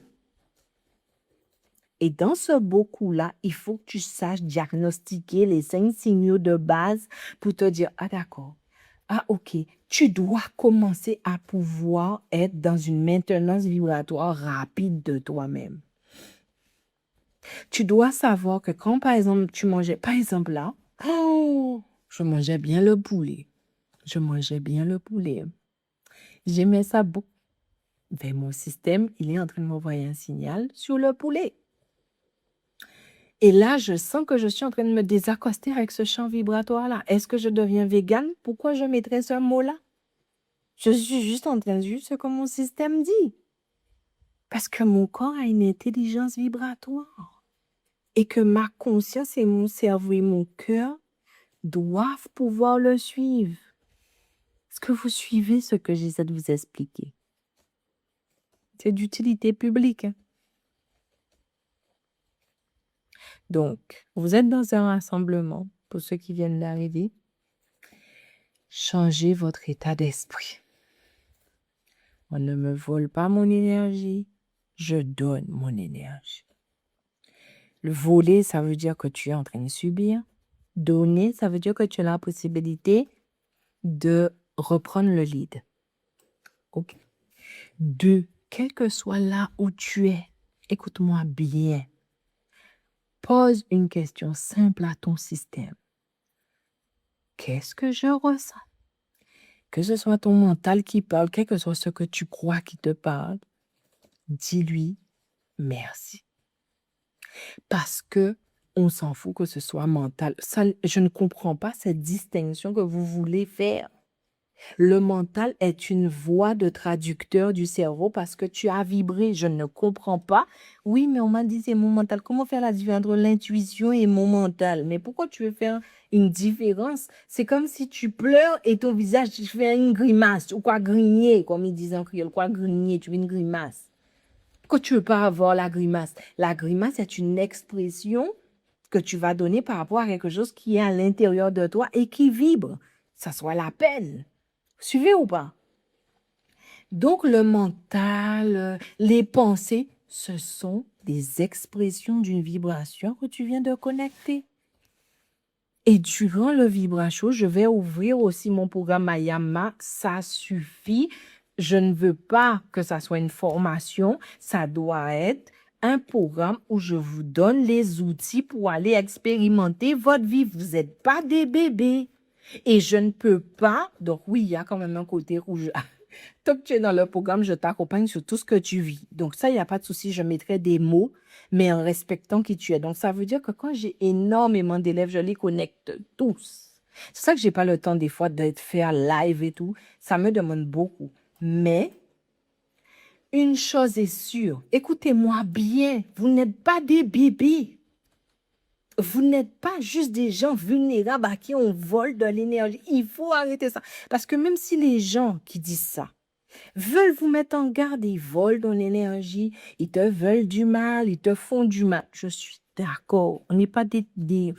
Et dans ce beaucoup-là, il faut que tu saches diagnostiquer les 5 signaux de base pour te dire, ah d'accord, ah ok, tu dois commencer à pouvoir être dans une maintenance vibratoire rapide de toi-même. Tu dois savoir que quand, par exemple, tu mangeais, par exemple là, je mangeais bien le poulet. J'aimais ça beaucoup. Mais mon système, il est en train de m'envoyer un signal sur le poulet. Et là, je sens que je suis en train de me désaccoster avec ce champ vibratoire-là. Est-ce que je deviens végane? Pourquoi je mettrais ce mot-là? Je suis juste en train de dire ce que mon système dit. Parce que mon corps a une intelligence vibratoire. Et que ma conscience et mon cerveau et mon cœur doivent pouvoir le suivre. Est-ce que vous suivez ce que j'essaie de vous expliquer? C'est d'utilité publique. Hein? Donc, vous êtes dans un rassemblement, pour ceux qui viennent d'arriver. Changez votre état d'esprit. On ne me vole pas mon énergie, je donne mon énergie. Le voler, ça veut dire que tu es en train de subir. Donner, ça veut dire que tu as la possibilité de reprendre le lead. Ok. 2, quel que soit là où tu es, écoute-moi bien. Pose une question simple à ton système. Qu'est-ce que je ressens? Que ce soit ton mental qui parle, quel que soit ce que tu crois qui te parle, dis-lui merci. Parce que on s'en fout que ce soit mental. Ça, je ne comprends pas cette distinction que vous voulez faire. Le mental est une voie de traducteur du cerveau parce que tu as vibré. Je ne comprends pas. Oui, mais on m'a dit c'est mon mental. Comment faire la différence entre l'intuition et mon mental? Mais pourquoi tu veux faire une différence? C'est comme si tu pleures et ton visage, tu fais une grimace. Ou quoi grigner, comme ils disent en créole. Quoi grigner, tu fais une grimace. Pourquoi tu ne veux pas avoir la grimace? La grimace est une expression que tu vas donner par rapport à quelque chose qui est à l'intérieur de toi et qui vibre. Ça soit la peine. Suivez ou pas? Donc, le mental, les pensées, ce sont des expressions d'une vibration que tu viens de connecter. Et durant le vibration, je vais ouvrir aussi mon programme Mayama. Ça suffit. Je ne veux pas que ça soit une formation. Ça doit être un programme où je vous donne les outils pour aller expérimenter votre vie. Vous n'êtes pas des bébés. Et je ne peux pas. Donc oui, il y a quand même un côté rouge. Tant que tu es dans le programme, je t'accompagne sur tout ce que tu vis. Donc ça, il n'y a pas de souci, je mettrai des mots, mais en respectant qui tu es. Donc ça veut dire que quand j'ai énormément d'élèves, je les connecte tous. C'est ça que j'ai pas le temps des fois d'être faire live et tout. Ça me demande beaucoup. Mais une chose est sûre, écoutez-moi bien, vous n'êtes pas des bébés. Vous n'êtes pas juste des gens vulnérables à qui on vole de l'énergie. Il faut arrêter ça. Parce que même si les gens qui disent ça veulent vous mettre en garde, ils volent ton énergie, ils te veulent du mal, ils te font du mal. Je suis d'accord. On n'est pas des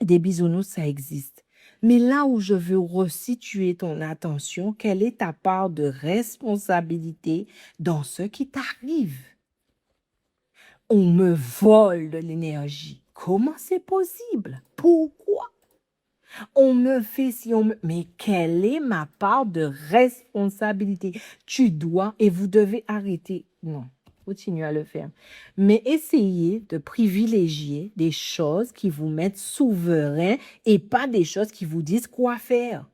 bisounours, ça existe. Mais là où je veux resituer ton attention, quelle est ta part de responsabilité dans ce qui t'arrive? On me vole de l'énergie. Comment c'est possible? Pourquoi? On me fait si on me... Mais quelle est ma part de responsabilité? Tu dois et vous devez arrêter. Non, continuez à le faire. Mais essayez de privilégier des choses qui vous mettent souverain et pas des choses qui vous disent quoi faire.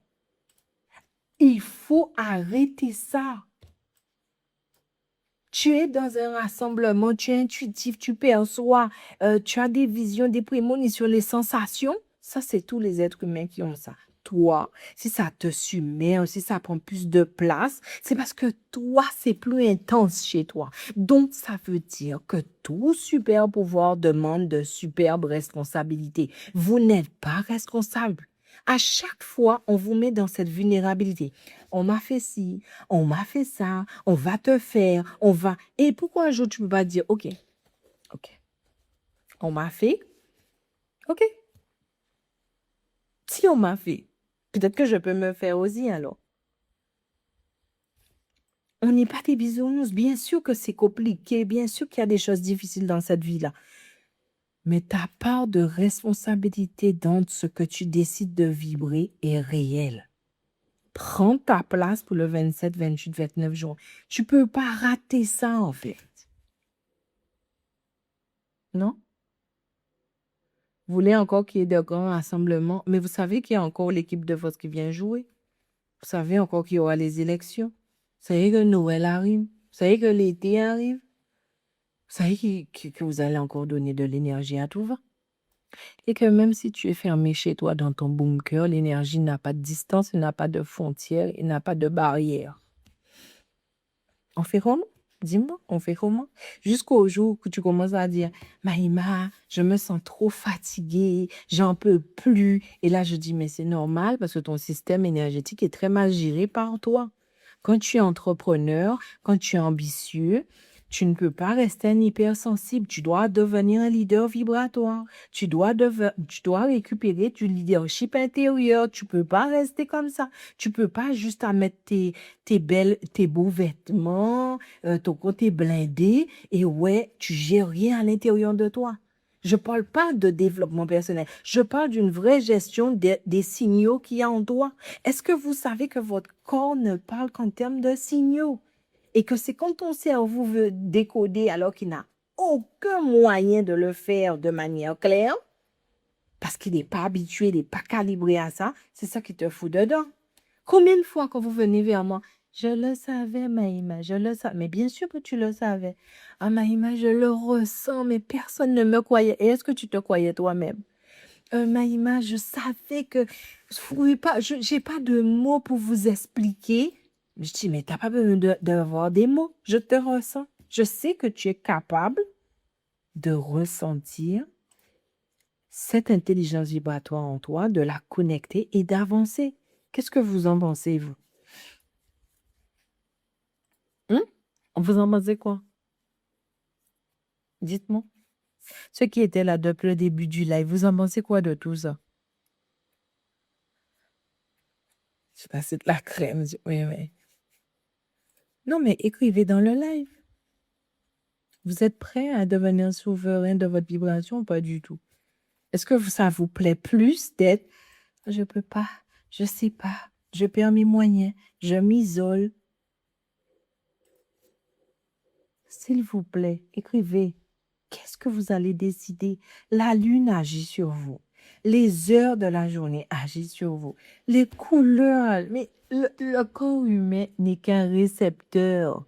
Il faut arrêter ça. Tu es dans un rassemblement, tu es intuitif, tu perçois, tu as des visions, des prémonitions, les sensations. Ça, c'est tous les êtres humains qui ont ça. Toi, si ça te submerge, si ça prend plus de place, c'est parce que toi, c'est plus intense chez toi. Donc, ça veut dire que tout super pouvoir demande de superbes responsabilités. Vous n'êtes pas responsable. À chaque fois, on vous met dans cette vulnérabilité. On m'a fait ci, on m'a fait ça, on va te faire, on va... Et pourquoi un jour tu ne peux pas dire, OK, OK, on m'a fait, OK. Si on m'a fait, peut-être que je peux me faire aussi alors. On n'est pas des bisounours. Bien sûr que c'est compliqué, bien sûr qu'il y a des choses difficiles dans cette vie-là. Mais ta part de responsabilité dans ce que tu décides de vibrer est réelle. Prends ta place pour le 27, 28, 29 juin. Tu peux pas rater ça, en fait. Non? Vous voulez encore qu'il y ait de grands rassemblements, mais vous savez qu'il y a encore l'équipe de vote qui vient jouer. Vous savez encore qu'il y aura les élections. Vous savez que Noël arrive. Vous savez que l'été arrive. Vous savez que vous allez encore donner de l'énergie à tout va. Et que même si tu es fermé chez toi dans ton bunker, l'énergie n'a pas de distance, il n'a pas de frontières, il n'a pas de barrière. On fait comment? Dis-moi, on fait comment? Jusqu'au jour où tu commences à dire, Maïma, je me sens trop fatiguée, j'en peux plus. Et là, je dis, mais c'est normal parce que ton système énergétique est très mal géré par toi. Quand tu es entrepreneur, quand tu es ambitieux, tu ne peux pas rester un hypersensible. Tu dois devenir un leader vibratoire. Tu dois récupérer du leadership intérieur. Tu peux pas rester comme ça. Tu peux pas juste à mettre tes beaux vêtements, ton côté blindé et ouais, tu gères rien à l'intérieur de toi. Je parle pas de développement personnel. Je parle d'une vraie gestion des signaux qu'il y a en toi. Est-ce que vous savez que votre corps ne parle qu'en termes de signaux? Et que c'est quand ton cerveau veut décoder alors qu'il n'a aucun moyen de le faire de manière claire, parce qu'il n'est pas habitué, il n'est pas calibré à ça, c'est ça qui te fout dedans. Combien de fois quand vous venez vers moi, je le savais, Maïma, je le savais. Mais bien sûr que tu le savais. Ah, Maïma, je le ressens, mais personne ne me croyait. Et est-ce que tu te croyais toi-même? Maïma, je savais que... Oui, pas, je n'ai pas de mots pour vous expliquer. Je dis, mais tu n'as pas besoin d'avoir des mots. Je te ressens. Je sais que tu es capable de ressentir cette intelligence vibratoire en toi, de la connecter et d'avancer. Qu'est-ce que vous en pensez, vous? Vous en pensez quoi? Dites-moi. Ceux qui étaient là depuis le début du live, vous en pensez quoi de tout ça? Je passé de la crème. Oui, oui. Non, mais écrivez dans le live. Vous êtes prêt à devenir souverain de votre vibration ou pas du tout? Est-ce que ça vous plaît plus d'être je peux pas, je sais pas, je perds mes moyens, je m'isole? S'il vous plaît, écrivez. Qu'est-ce que vous allez décider? La lune agit sur vous. Les heures de la journée agissent sur vous. Les couleurs. Mais le corps humain n'est qu'un récepteur.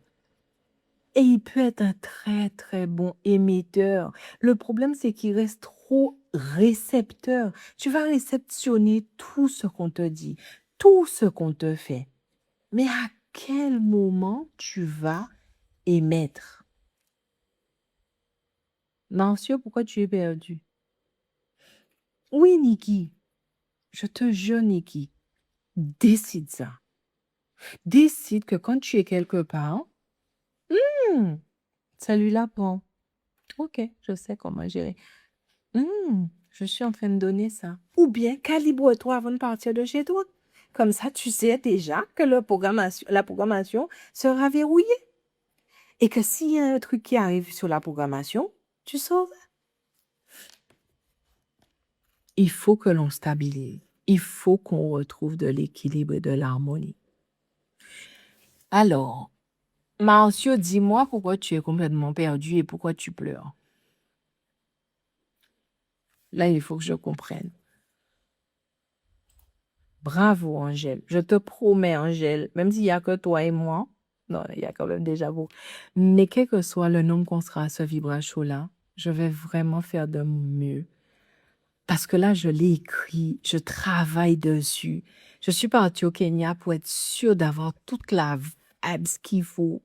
Et il peut être un très, très bon émetteur. Le problème, c'est qu'il reste trop récepteur. Tu vas réceptionner tout ce qu'on te dit, tout ce qu'on te fait. Mais à quel moment tu vas émettre? Nancio, pourquoi tu es perdu? Oui, Nikki. Je te jure, Nikki. Décide ça. Décide que quand tu es quelque part, celui-là prend. Ok, je sais comment gérer. Je suis en train de donner ça. Ou bien, calibre-toi avant de partir de chez toi. Comme ça, tu sais déjà que la programmation sera verrouillée. Et que s'il y a un truc qui arrive sur la programmation, tu sauves. Il faut que l'on stabilise. Il faut qu'on retrouve de l'équilibre et de l'harmonie. Alors, Marcio, dis-moi pourquoi tu es complètement perdu et pourquoi tu pleures. Là, il faut que je comprenne. Bravo, Angèle. Je te promets, Angèle, même s'il n'y a que toi et moi, non, il y a quand même déjà vous. Mais quel que soit le nombre qu'on sera à ce vibration-là, je vais vraiment faire de mon mieux. Parce que là, je l'ai écrit, je travaille dessus. Je suis partie au Kenya pour être sûre d'avoir toute la vibe qu'il faut.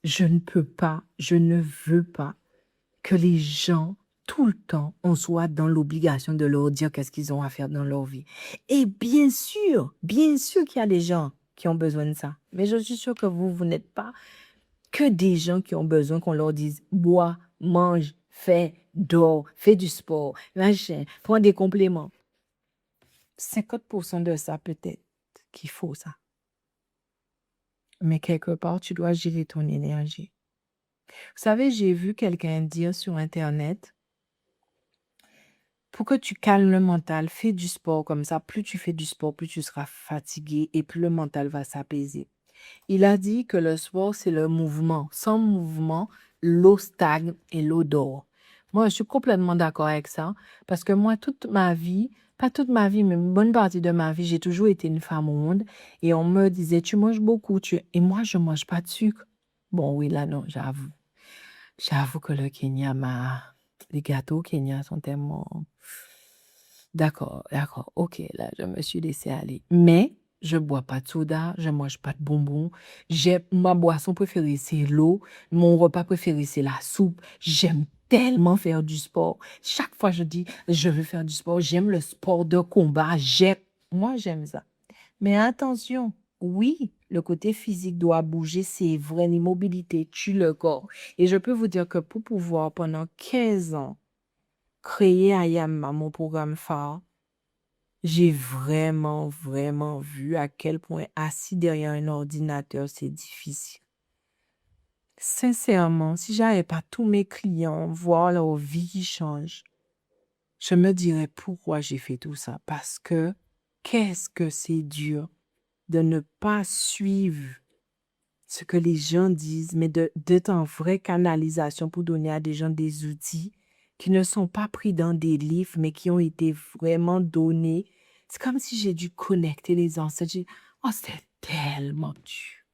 Je ne peux pas, je ne veux pas que les gens, tout le temps, on soit dans l'obligation de leur dire qu'est-ce qu'ils ont à faire dans leur vie. Et bien sûr qu'il y a des gens qui ont besoin de ça. Mais je suis sûre que vous n'êtes pas que des gens qui ont besoin qu'on leur dise bois, mange, fais, dors, fais du sport, machin, prends des compléments. 50% de ça peut-être qu'il faut ça. Mais quelque part, tu dois gérer ton énergie. Vous savez, j'ai vu quelqu'un dire sur Internet, pour que tu calmes le mental, fais du sport comme ça. Plus tu fais du sport, plus tu seras fatigué et plus le mental va s'apaiser. Il a dit que le sport, c'est le mouvement. Sans mouvement, l'eau stagne et l'eau dort. Moi, je suis complètement d'accord avec ça parce que moi, toute ma vie, pas toute ma vie, mais une bonne partie de ma vie, j'ai toujours été une femme ronde et on me disait, tu manges beaucoup, et moi, je mange pas de sucre. Bon, oui, là, non, j'avoue. J'avoue que le Kenya les gâteaux au Kenya sont tellement... D'accord, ok, là, je me suis laissée aller. Mais je bois pas de soda, je mange pas de bonbons. Ma boisson préférée, c'est l'eau. Mon repas préféré, c'est la soupe. J'aime tellement faire du sport. Chaque fois, je dis, je veux faire du sport. J'aime le sport de combat. Moi, j'aime ça. Mais attention, oui, le côté physique doit bouger, c'est vrai, l'immobilité tue le corps. Et je peux vous dire que pour pouvoir, pendant 15 ans, créer Ayama, mon programme phare, j'ai vraiment, vraiment vu à quel point assis derrière un ordinateur, c'est difficile. Sincèrement, si j'avais pas tous mes clients, voir leur vie qui change, je me dirais pourquoi j'ai fait tout ça. Parce que qu'est-ce que c'est dur de ne pas suivre ce que les gens disent, mais d'être en vraie canalisation pour donner à des gens des outils qui ne sont pas pris dans des livres, mais qui ont été vraiment donnés. C'est comme si j'ai dû connecter les ancêtres. Oh, c'était tellement dur.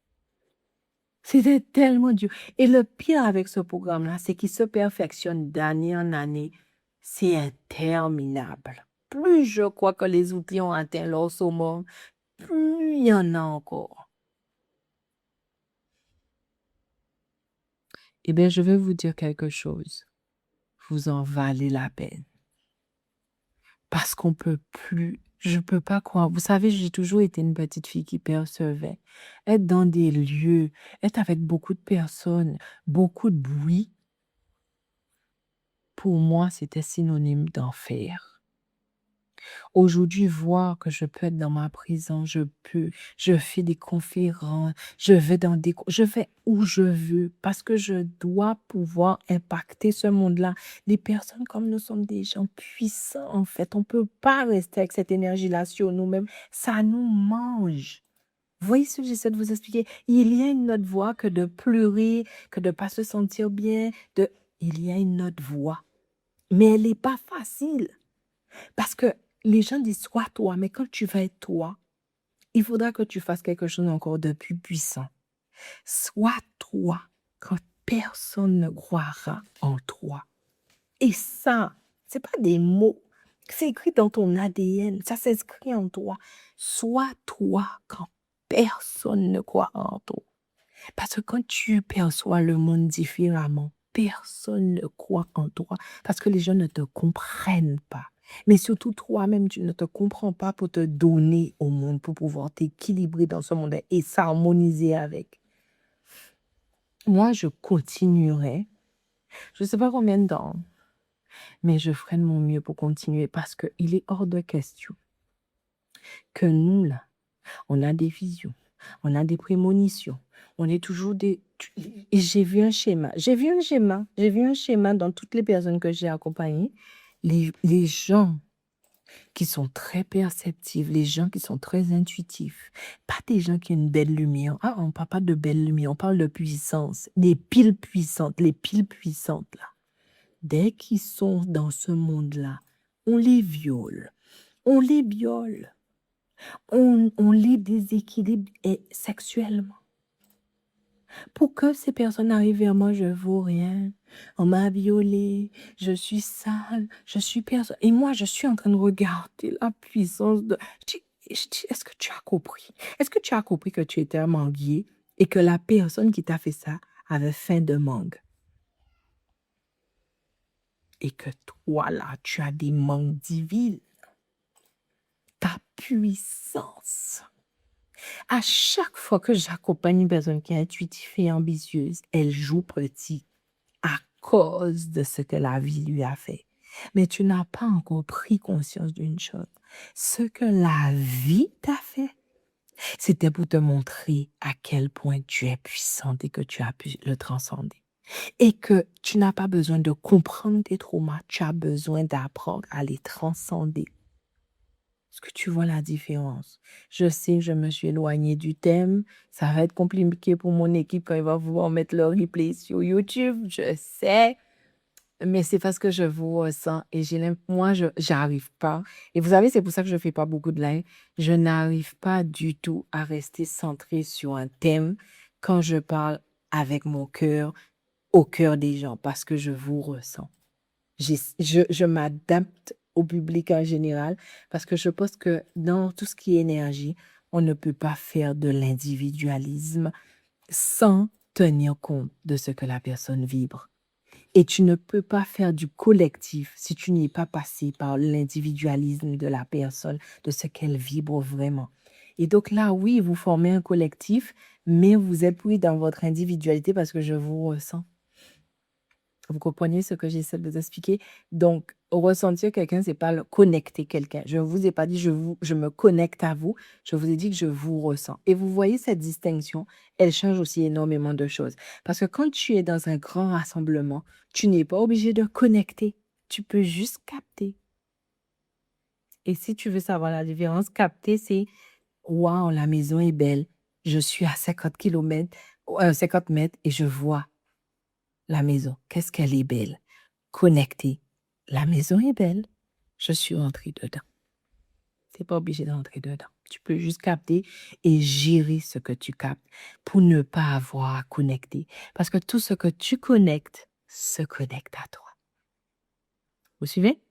C'était tellement dur. Et le pire avec ce programme-là, c'est qu'il se perfectionne d'année en année. C'est interminable. Plus je crois que les outils ont atteint leur summum, plus il y en a encore. Eh bien, je vais vous dire quelque chose. Vous en valez la peine. Parce qu'on peut plus, je peux pas croire. Vous savez, j'ai toujours été une petite fille qui percevait. Être dans des lieux, être avec beaucoup de personnes, beaucoup de bruit. pour moi, c'était synonyme d'enfer. Aujourd'hui, voir que je peux être dans ma prison, je fais des conférences, je vais où je veux parce que je dois pouvoir impacter ce monde-là. Les personnes comme nous sommes des gens puissants, en fait. On ne peut pas rester avec cette énergie-là sur nous-mêmes. Ça nous mange. Vous voyez ce que j'essaie de vous expliquer? Il y a une autre voie que de pleurer, que de ne pas se sentir bien. Il y a une autre voie. Mais elle n'est pas facile. Parce que les gens disent sois toi, mais quand tu vas être toi, il faudra que tu fasses quelque chose encore de plus puissant. Sois toi quand personne ne croira en toi. Et ça, c'est pas des mots. C'est écrit dans ton ADN. Ça s'inscrit en toi. Sois toi quand personne ne croira en toi. Parce que quand tu perçois le monde différemment, personne ne croit en toi parce que les gens ne te comprennent pas. Mais surtout toi-même, tu ne te comprends pas pour te donner au monde, pour pouvoir t'équilibrer dans ce monde et s'harmoniser avec. Moi, je continuerai, je ne sais pas combien de temps, mais je ferai de mon mieux pour continuer parce qu'il est hors de question que nous, là, on a des visions, on a des prémonitions, on est toujours des... Et j'ai vu un schéma. J'ai vu un schéma dans toutes les personnes que j'ai accompagnées. Les gens qui sont très perceptifs, les gens qui sont très intuitifs, pas des gens qui ont une belle lumière. Ah, on ne parle pas de belle lumière, on parle de puissance. Les piles puissantes, là. Dès qu'ils sont dans ce monde-là, on les viole, on les viole. On les déséquilibre sexuellement. Pour que ces personnes arrivent vers moi, je vaux rien. On m'a violée, je suis sale, je suis personne. Et moi, je suis en train de regarder la puissance de... Je dis, est-ce que tu as compris? Est-ce que tu as compris que tu étais un manguier et que la personne qui t'a fait ça avait faim de mangue? Et que toi, là, tu as des mangues divines. Ta puissance. À chaque fois que j'accompagne une personne qui est intuitive et ambitieuse, elle joue petit à cause de ce que la vie lui a fait. Mais tu n'as pas encore pris conscience d'une chose. Ce que la vie t'a fait, c'était pour te montrer à quel point tu es puissante et que tu as pu le transcender. Et que tu n'as pas besoin de comprendre tes traumas, tu as besoin d'apprendre à les transcender. Est-ce que tu vois la différence? Je sais que je me suis éloignée du thème. Ça va être compliqué pour mon équipe quand ils vont vouloir mettre le replay sur YouTube. Je sais. Mais c'est parce que je vous ressens et moi, j'arrive pas. Et vous savez, c'est pour ça que je fais pas beaucoup de live. Je n'arrive pas du tout à rester centrée sur un thème quand je parle avec mon cœur, au cœur des gens, parce que je vous ressens. Je m'adapte au public en général parce que je pense que dans tout ce qui est énergie, on ne peut pas faire de l'individualisme sans tenir compte de ce que la personne vibre. Et tu ne peux pas faire du collectif si tu n'y es pas passé par l'individualisme de la personne, de ce qu'elle vibre vraiment. Et donc là, oui, vous formez un collectif, mais vous êtes pris dans votre individualité parce que je vous ressens. Vous comprenez ce que j'essaie de vous expliquer? Donc, ressentir quelqu'un, c'est pas connecter quelqu'un. Je ne vous ai pas dit je me connecte à vous. Je vous ai dit que je vous ressens. Et vous voyez cette distinction, elle change aussi énormément de choses. Parce que quand tu es dans un grand rassemblement, tu n'es pas obligé de connecter. Tu peux juste capter. Et si tu veux savoir la différence, capter, c'est waouh, la maison est belle. Je suis à 50 km, 50 mètres et je vois la maison. Qu'est-ce qu'elle est belle. Connecter. La maison est belle. Je suis rentrée dedans. Tu n'es pas obligé d'entrer dedans. Tu peux juste capter et gérer ce que tu captes pour ne pas avoir à connecter. Parce que tout ce que tu connectes se connecte à toi. Vous suivez?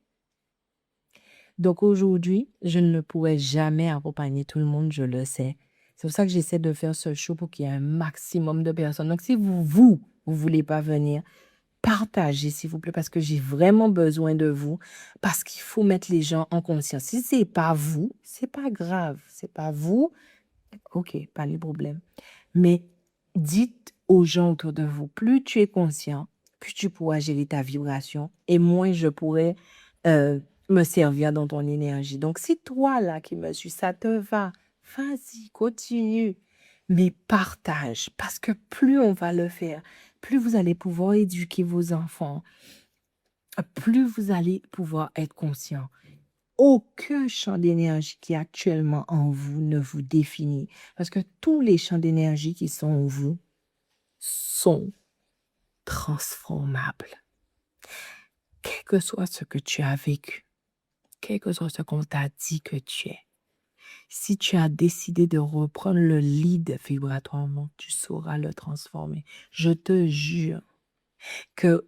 Donc aujourd'hui, je ne pourrai jamais accompagner tout le monde, je le sais. C'est pour ça que j'essaie de faire ce show pour qu'il y ait un maximum de personnes. Donc si vous voulez pas venir, partagez, s'il vous plaît, parce que j'ai vraiment besoin de vous, parce qu'il faut mettre les gens en conscience. Si c'est pas vous, c'est pas grave. C'est pas vous, ok, pas les problèmes. Mais dites aux gens autour de vous, plus tu es conscient, plus tu pourras gérer ta vibration et moins je pourrai me servir dans ton énergie. Donc, si toi, là, qui me suis, ça te va, vas-y, continue. Mais partage, parce que plus on va le faire, plus vous allez pouvoir éduquer vos enfants, plus vous allez pouvoir être conscient. Aucun champ d'énergie qui est actuellement en vous ne vous définit, parce que tous les champs d'énergie qui sont en vous sont transformables. Quel que soit ce que tu as vécu, quel que soit ce qu'on t'a dit que tu es, si tu as décidé de reprendre le lead vibratoirement, tu sauras le transformer. Je te jure qu'il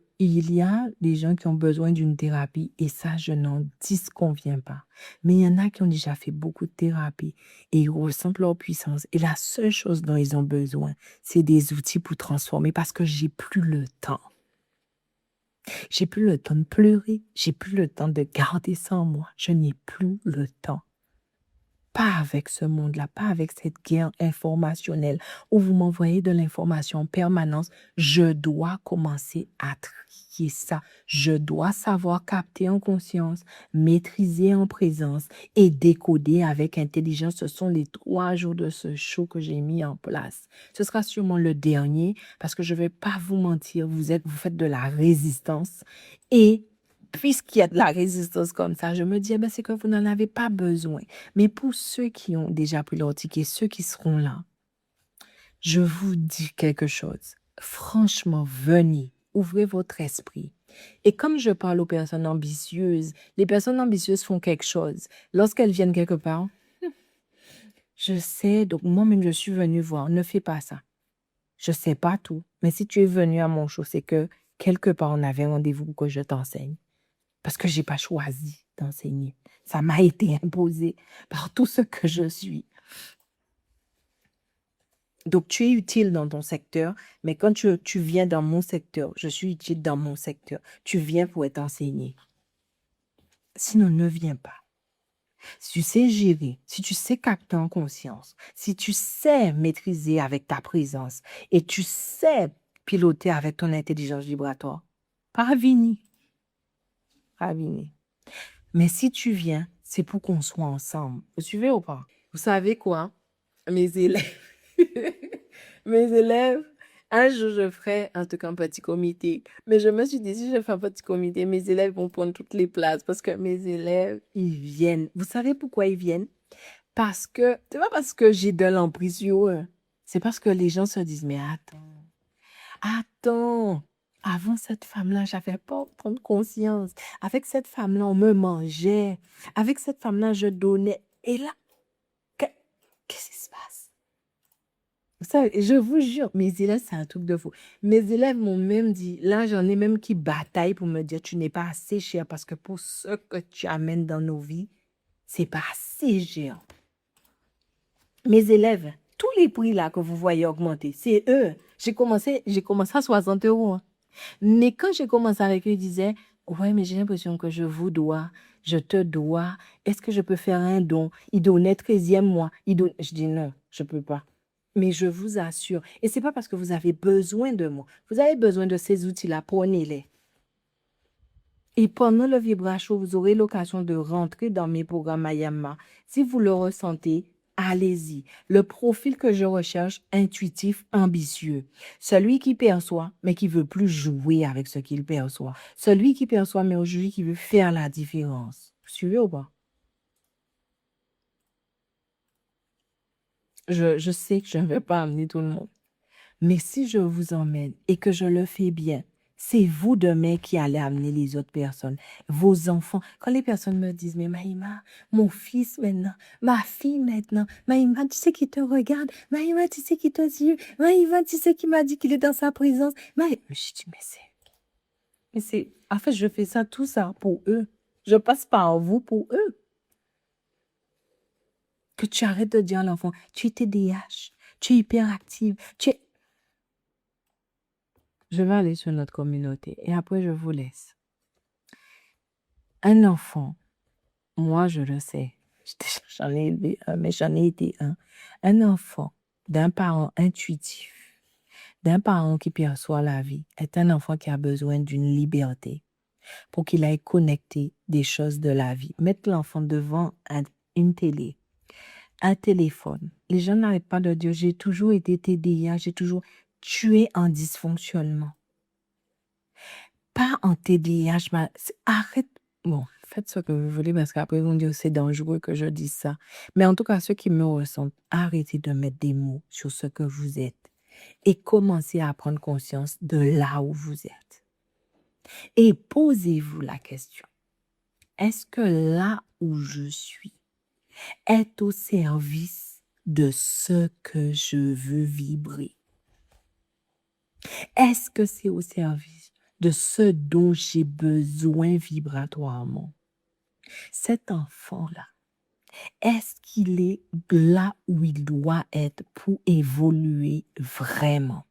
y a des gens qui ont besoin d'une thérapie et ça, je n'en disconviens pas. Mais il y en a qui ont déjà fait beaucoup de thérapie et ils ressentent leur puissance. Et la seule chose dont ils ont besoin, c'est des outils pour transformer parce que j'ai plus le temps. J'ai plus le temps de pleurer. J'ai plus le temps de garder ça en moi. Je n'ai plus le temps. Pas avec ce monde-là, pas avec cette guerre informationnelle où vous m'envoyez de l'information en permanence. Je dois commencer à trier ça. Je dois savoir capter en conscience, maîtriser en présence et décoder avec intelligence. Ce sont les 3 jours de ce show que j'ai mis en place. Ce sera sûrement le dernier parce que je ne vais pas vous mentir. Vous faites de la résistance et puisqu'il y a de la résistance comme ça, je me dis, c'est que vous n'en avez pas besoin. Mais pour ceux qui ont déjà pris leur ticket, ceux qui seront là, je vous dis quelque chose. Franchement, venez, ouvrez votre esprit. Et comme je parle aux personnes ambitieuses, les personnes ambitieuses font quelque chose. Lorsqu'elles viennent quelque part, je sais, donc moi-même, je suis venue voir, ne fais pas ça. Je sais pas tout, mais si tu es venu à mon show, c'est que quelque part, on avait rendez-vous pour que je t'enseigne. Parce que je n'ai pas choisi d'enseigner. Ça m'a été imposé par tout ce que je suis. Donc, tu es utile dans ton secteur, mais quand tu viens dans mon secteur, je suis utile dans mon secteur. Tu viens pour être enseigné. Sinon, ne viens pas. Si tu sais gérer, si tu sais capter en conscience, si tu sais maîtriser avec ta présence et tu sais piloter avec ton intelligence vibratoire, pas venir. Mais si tu viens, c'est pour qu'on soit ensemble. Vous suivez ou pas? Vous savez quoi? Mes élèves, mes élèves, un jour je ferai en tout cas un petit comité. Mais je me suis dit, si je fais un petit comité, mes élèves vont prendre toutes les places parce que mes élèves, ils viennent. Vous savez pourquoi ils viennent? Parce que, c'est pas parce que j'ai de l'emprise sur eux. C'est parce que les gens se disent, mais attends, avant cette femme-là, j'avais pas prendre conscience. Avec cette femme-là, on me mangeait. Avec cette femme-là, je donnais. Et là, qu'est-ce qui se passe? Vous savez, je vous jure, mes élèves, c'est un truc de fou. Mes élèves m'ont même dit, là, j'en ai même qui bataillent pour me dire, tu n'es pas assez cher parce que pour ce que tu amènes dans nos vies, c'est pas assez cher. Mes élèves, tous les prix là que vous voyez augmenter, c'est eux. J'ai commencé à 60 €. Hein. Mais quand j'ai commencé avec eux, ils disaient, ouais, mais j'ai l'impression que je vous dois, je te dois. Est-ce que je peux faire un don? Il donnait 13e mois. Je dis non, je peux pas. Mais je vous assure, et c'est pas parce que vous avez besoin de moi. Vous avez besoin de ces outils-là, prenez-les. Et pendant le Vibra-Show, vous aurez l'occasion de rentrer dans mes programmes Ayama. Si vous le ressentez, allez-y. Le profil que je recherche, intuitif, ambitieux. Celui qui perçoit, mais qui veut plus jouer avec ce qu'il perçoit. Celui qui perçoit, mais aujourd'hui qui veut faire la différence. Vous suivez ou pas? Je sais que je ne vais pas amener tout le monde. Mais si je vous emmène et que je le fais bien, c'est vous demain qui allez amener les autres personnes, vos enfants. Quand les personnes me disent, mais Maïma, mon fils maintenant, ma fille maintenant, Maïma, tu sais qui te regarde, Maïma, tu sais qui te dit, Maïma, tu sais qui m'a dit qu'il est dans sa présence. Je dis, en fait, je fais ça, tout ça pour eux. Je passe par vous pour eux. Que tu arrêtes de dire à l'enfant, tu es TDAH, tu es hyperactive, Je vais aller sur notre communauté et après je vous laisse. Un enfant, moi je le sais, j'en ai élevé un, mais j'en ai été un. Un enfant d'un parent intuitif d'un parent qui perçoit la vie est un enfant qui a besoin d'une liberté pour qu'il aille connecter des choses de la vie. Mettre l'enfant devant une télé, un téléphone. Les gens n'arrêtent pas de dire, j'ai toujours été TDA, j'ai toujours tué en dysfonctionnement. Pas en TDAH, arrête. Bon, faites ce que vous voulez parce qu'après, vous me dire c'est dangereux que je dise ça. Mais en tout cas, ceux qui me ressentent, arrêtez de mettre des mots sur ce que vous êtes et commencez à prendre conscience de là où vous êtes. Et posez-vous la question, est-ce que là où je suis est au service de ce que je veux vibrer? Est-ce que c'est au service de ce dont j'ai besoin vibratoirement? Cet enfant-là, est-ce qu'il est là où il doit être pour évoluer vraiment?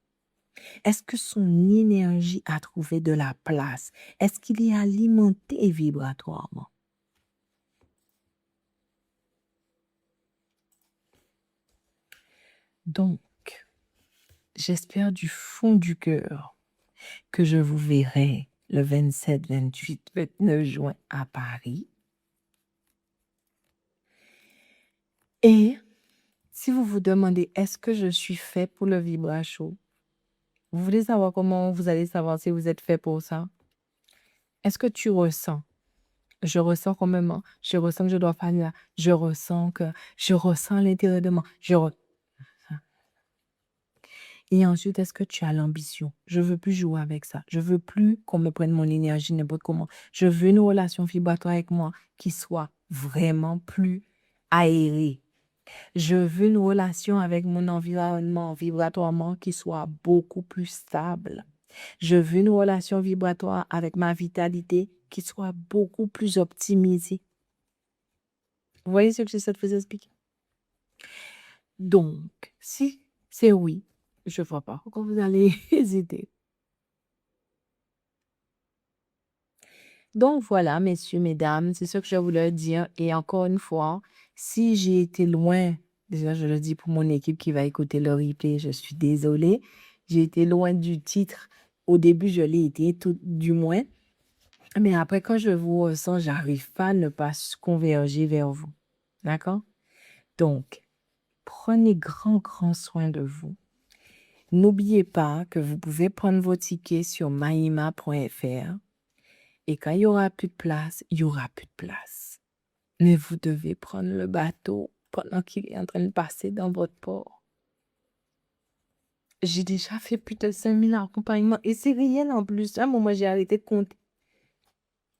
Est-ce que son énergie a trouvé de la place? Est-ce qu'il est alimenté vibratoirement? Donc, j'espère du fond du cœur que je vous verrai le 27, 28, 29 juin à Paris. Et si vous vous demandez, est-ce que je suis fait pour le Vibra Show? Vous voulez savoir comment vous allez savoir si vous êtes fait pour ça? Est-ce que tu ressens? Je ressens quand même, hein, je ressens que je dois faire là. Je ressens l'intérêt de moi. Et ensuite, est-ce que tu as l'ambition? Je veux plus jouer avec ça. Je veux plus qu'on me prenne mon énergie n'importe comment. Je veux une relation vibratoire avec moi qui soit vraiment plus aérée. Je veux une relation avec mon environnement vibratoirement qui soit beaucoup plus stable. Je veux une relation vibratoire avec ma vitalité qui soit beaucoup plus optimisée. Vous voyez ce que j'essaie de vous expliquer? Donc, si c'est oui, je ne vois pas pourquoi vous allez hésiter. Donc voilà, messieurs, mesdames, c'est ce que je voulais dire. Et encore une fois, si j'ai été loin, déjà je le dis pour mon équipe qui va écouter le replay, je suis désolée. J'ai été loin du titre. Au début, je l'ai été, tout du moins. Mais après, quand je vous ressens, j'arrive pas à ne pas converger vers vous. D'accord? Donc, prenez grand soin de vous. N'oubliez pas que vous pouvez prendre vos tickets sur mahima.fr. Et quand il y aura plus de place, il y aura plus de place. Mais vous devez prendre le bateau pendant qu'il est en train de passer dans votre port. J'ai déjà fait plus de 5000 accompagnements et c'est réel en plus. À un moment, j'ai arrêté de compter.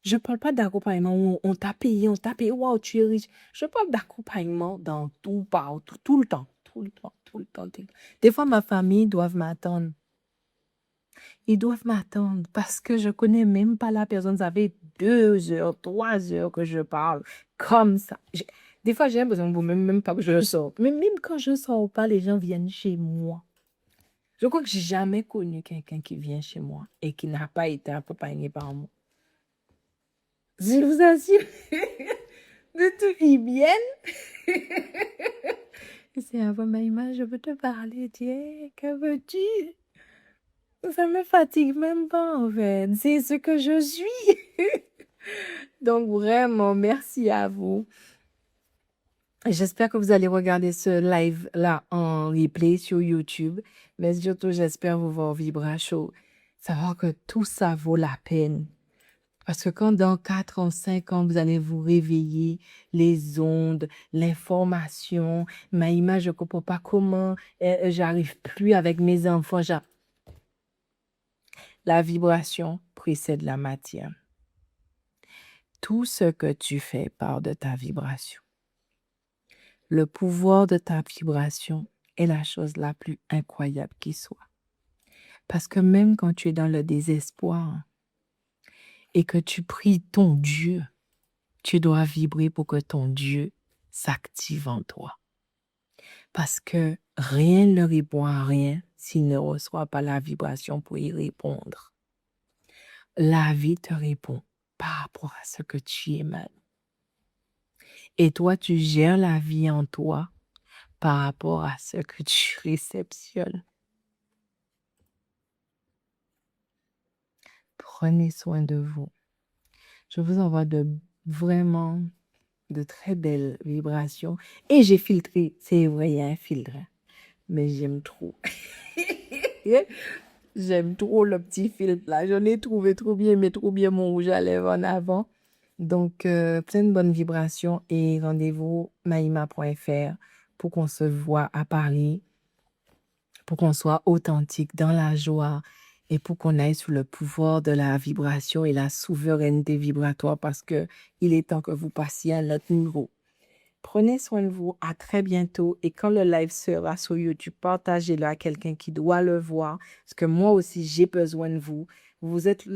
Je parle pas d'accompagnement où on t'a payé, waouh, tu es riche. Je parle d'accompagnement dans tout, partout, tout le temps. Des fois, ma famille doit m'attendre. Ils doivent m'attendre parce que je connais même pas la personne. Ça fait 2 heures, 3 heures que je parle comme ça. Des fois, j'ai l'impression que vous même pas que je sors. Mais même quand je sors pas, les gens viennent chez moi. Je crois que j'ai jamais connu quelqu'un qui vient chez moi et qui n'a pas été accompagné par moi. Je vous assure, de tout qui viennent. C'est avant ma image, je veux te parler. Tiens, que veux-tu? Ça me fatigue même pas, en fait. C'est ce que je suis. Donc, vraiment, merci à vous. J'espère que vous allez regarder ce live-là en replay sur YouTube. Mais surtout, j'espère vous voir Vibra Show. Savoir que tout ça vaut la peine. Parce que quand dans 4 ans, 5 ans, vous allez vous réveiller, les ondes, l'information, ma image, je ne comprends pas comment, j'arrive plus avec mes enfants. La vibration précède la matière. Tout ce que tu fais part de ta vibration. Le pouvoir de ta vibration est la chose la plus incroyable qui soit. Parce que même quand tu es dans le désespoir et que tu pries ton Dieu, tu dois vibrer pour que ton Dieu s'active en toi. Parce que rien ne répond à rien s'il ne reçoit pas la vibration pour y répondre. La vie te répond par rapport à ce que tu émanes. Et toi, tu gères la vie en toi par rapport à ce que tu réceptionnes. Prenez soin de vous. Je vous envoie vraiment de très belles vibrations. Et j'ai filtré. C'est vrai, il y a un filtre. Mais j'aime trop. J'aime trop le petit filtre là. J'en ai trouvé trop bien, mais trop bien mon rouge à lèvres en avant. Donc, plein de bonnes vibrations et rendez-vous maïma.fr pour qu'on se voit à Paris, pour qu'on soit authentique dans la joie et pour qu'on aille sous le pouvoir de la vibration et la souveraineté vibratoire parce que il est temps que vous passiez à notre niveau. Prenez soin de vous. À très bientôt. Et quand le live sera sur YouTube, partagez-le à quelqu'un qui doit le voir. Parce que moi aussi, j'ai besoin de vous.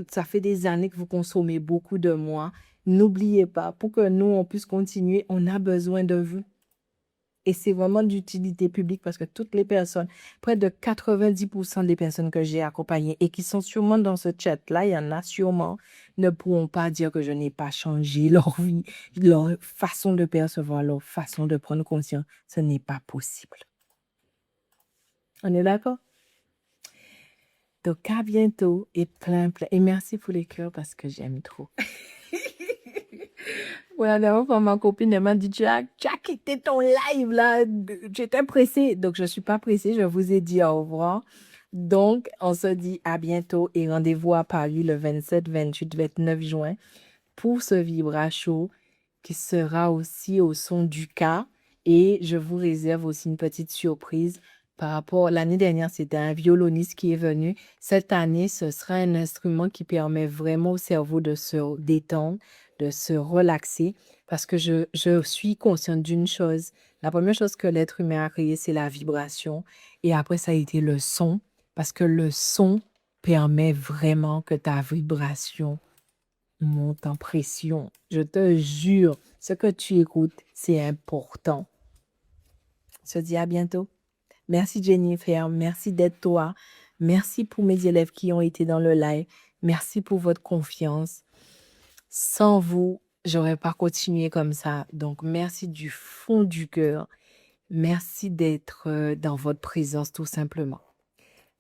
Ça fait des années que vous consommez beaucoup de moi. N'oubliez pas, pour que nous, on puisse continuer, on a besoin de vous. Et c'est vraiment d'utilité publique parce que toutes les personnes, près de 90% des personnes que j'ai accompagnées et qui sont sûrement dans ce chat-là, il y en a sûrement, ne pourront pas dire que je n'ai pas changé leur vie, leur façon de percevoir, leur façon de prendre conscience. Ce n'est pas possible. On est d'accord? Donc, à bientôt et plein. Et merci pour les cœurs parce que j'aime trop. Ouais, la dernière fois, ma copine, elle m'a dit, tu as quitté ton live là. J'étais pressée. Donc, je ne suis pas pressée. Je vous ai dit au revoir. Donc, on se dit à bientôt et rendez-vous à Paris le 27, 28, 29 juin pour ce Vibra Show qui sera aussi au son du cas. Et je vous réserve aussi une petite surprise par rapport. L'année dernière, c'était un violoniste qui est venu. Cette année, ce sera un instrument qui permet vraiment au cerveau de se détendre, de se relaxer. Parce que je suis consciente d'une chose. La première chose que l'être humain a créée, c'est la vibration. Et après, ça a été le son. Parce que le son permet vraiment que ta vibration monte en pression. Je te jure, ce que tu écoutes, c'est important. Je te dis à bientôt. Merci Jennifer, merci d'être toi. Merci pour mes élèves qui ont été dans le live. Merci pour votre confiance. Sans vous, j'aurais pas continué comme ça. Donc, merci du fond du cœur. Merci d'être dans votre présence tout simplement.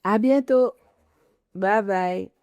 À bientôt. Bye bye.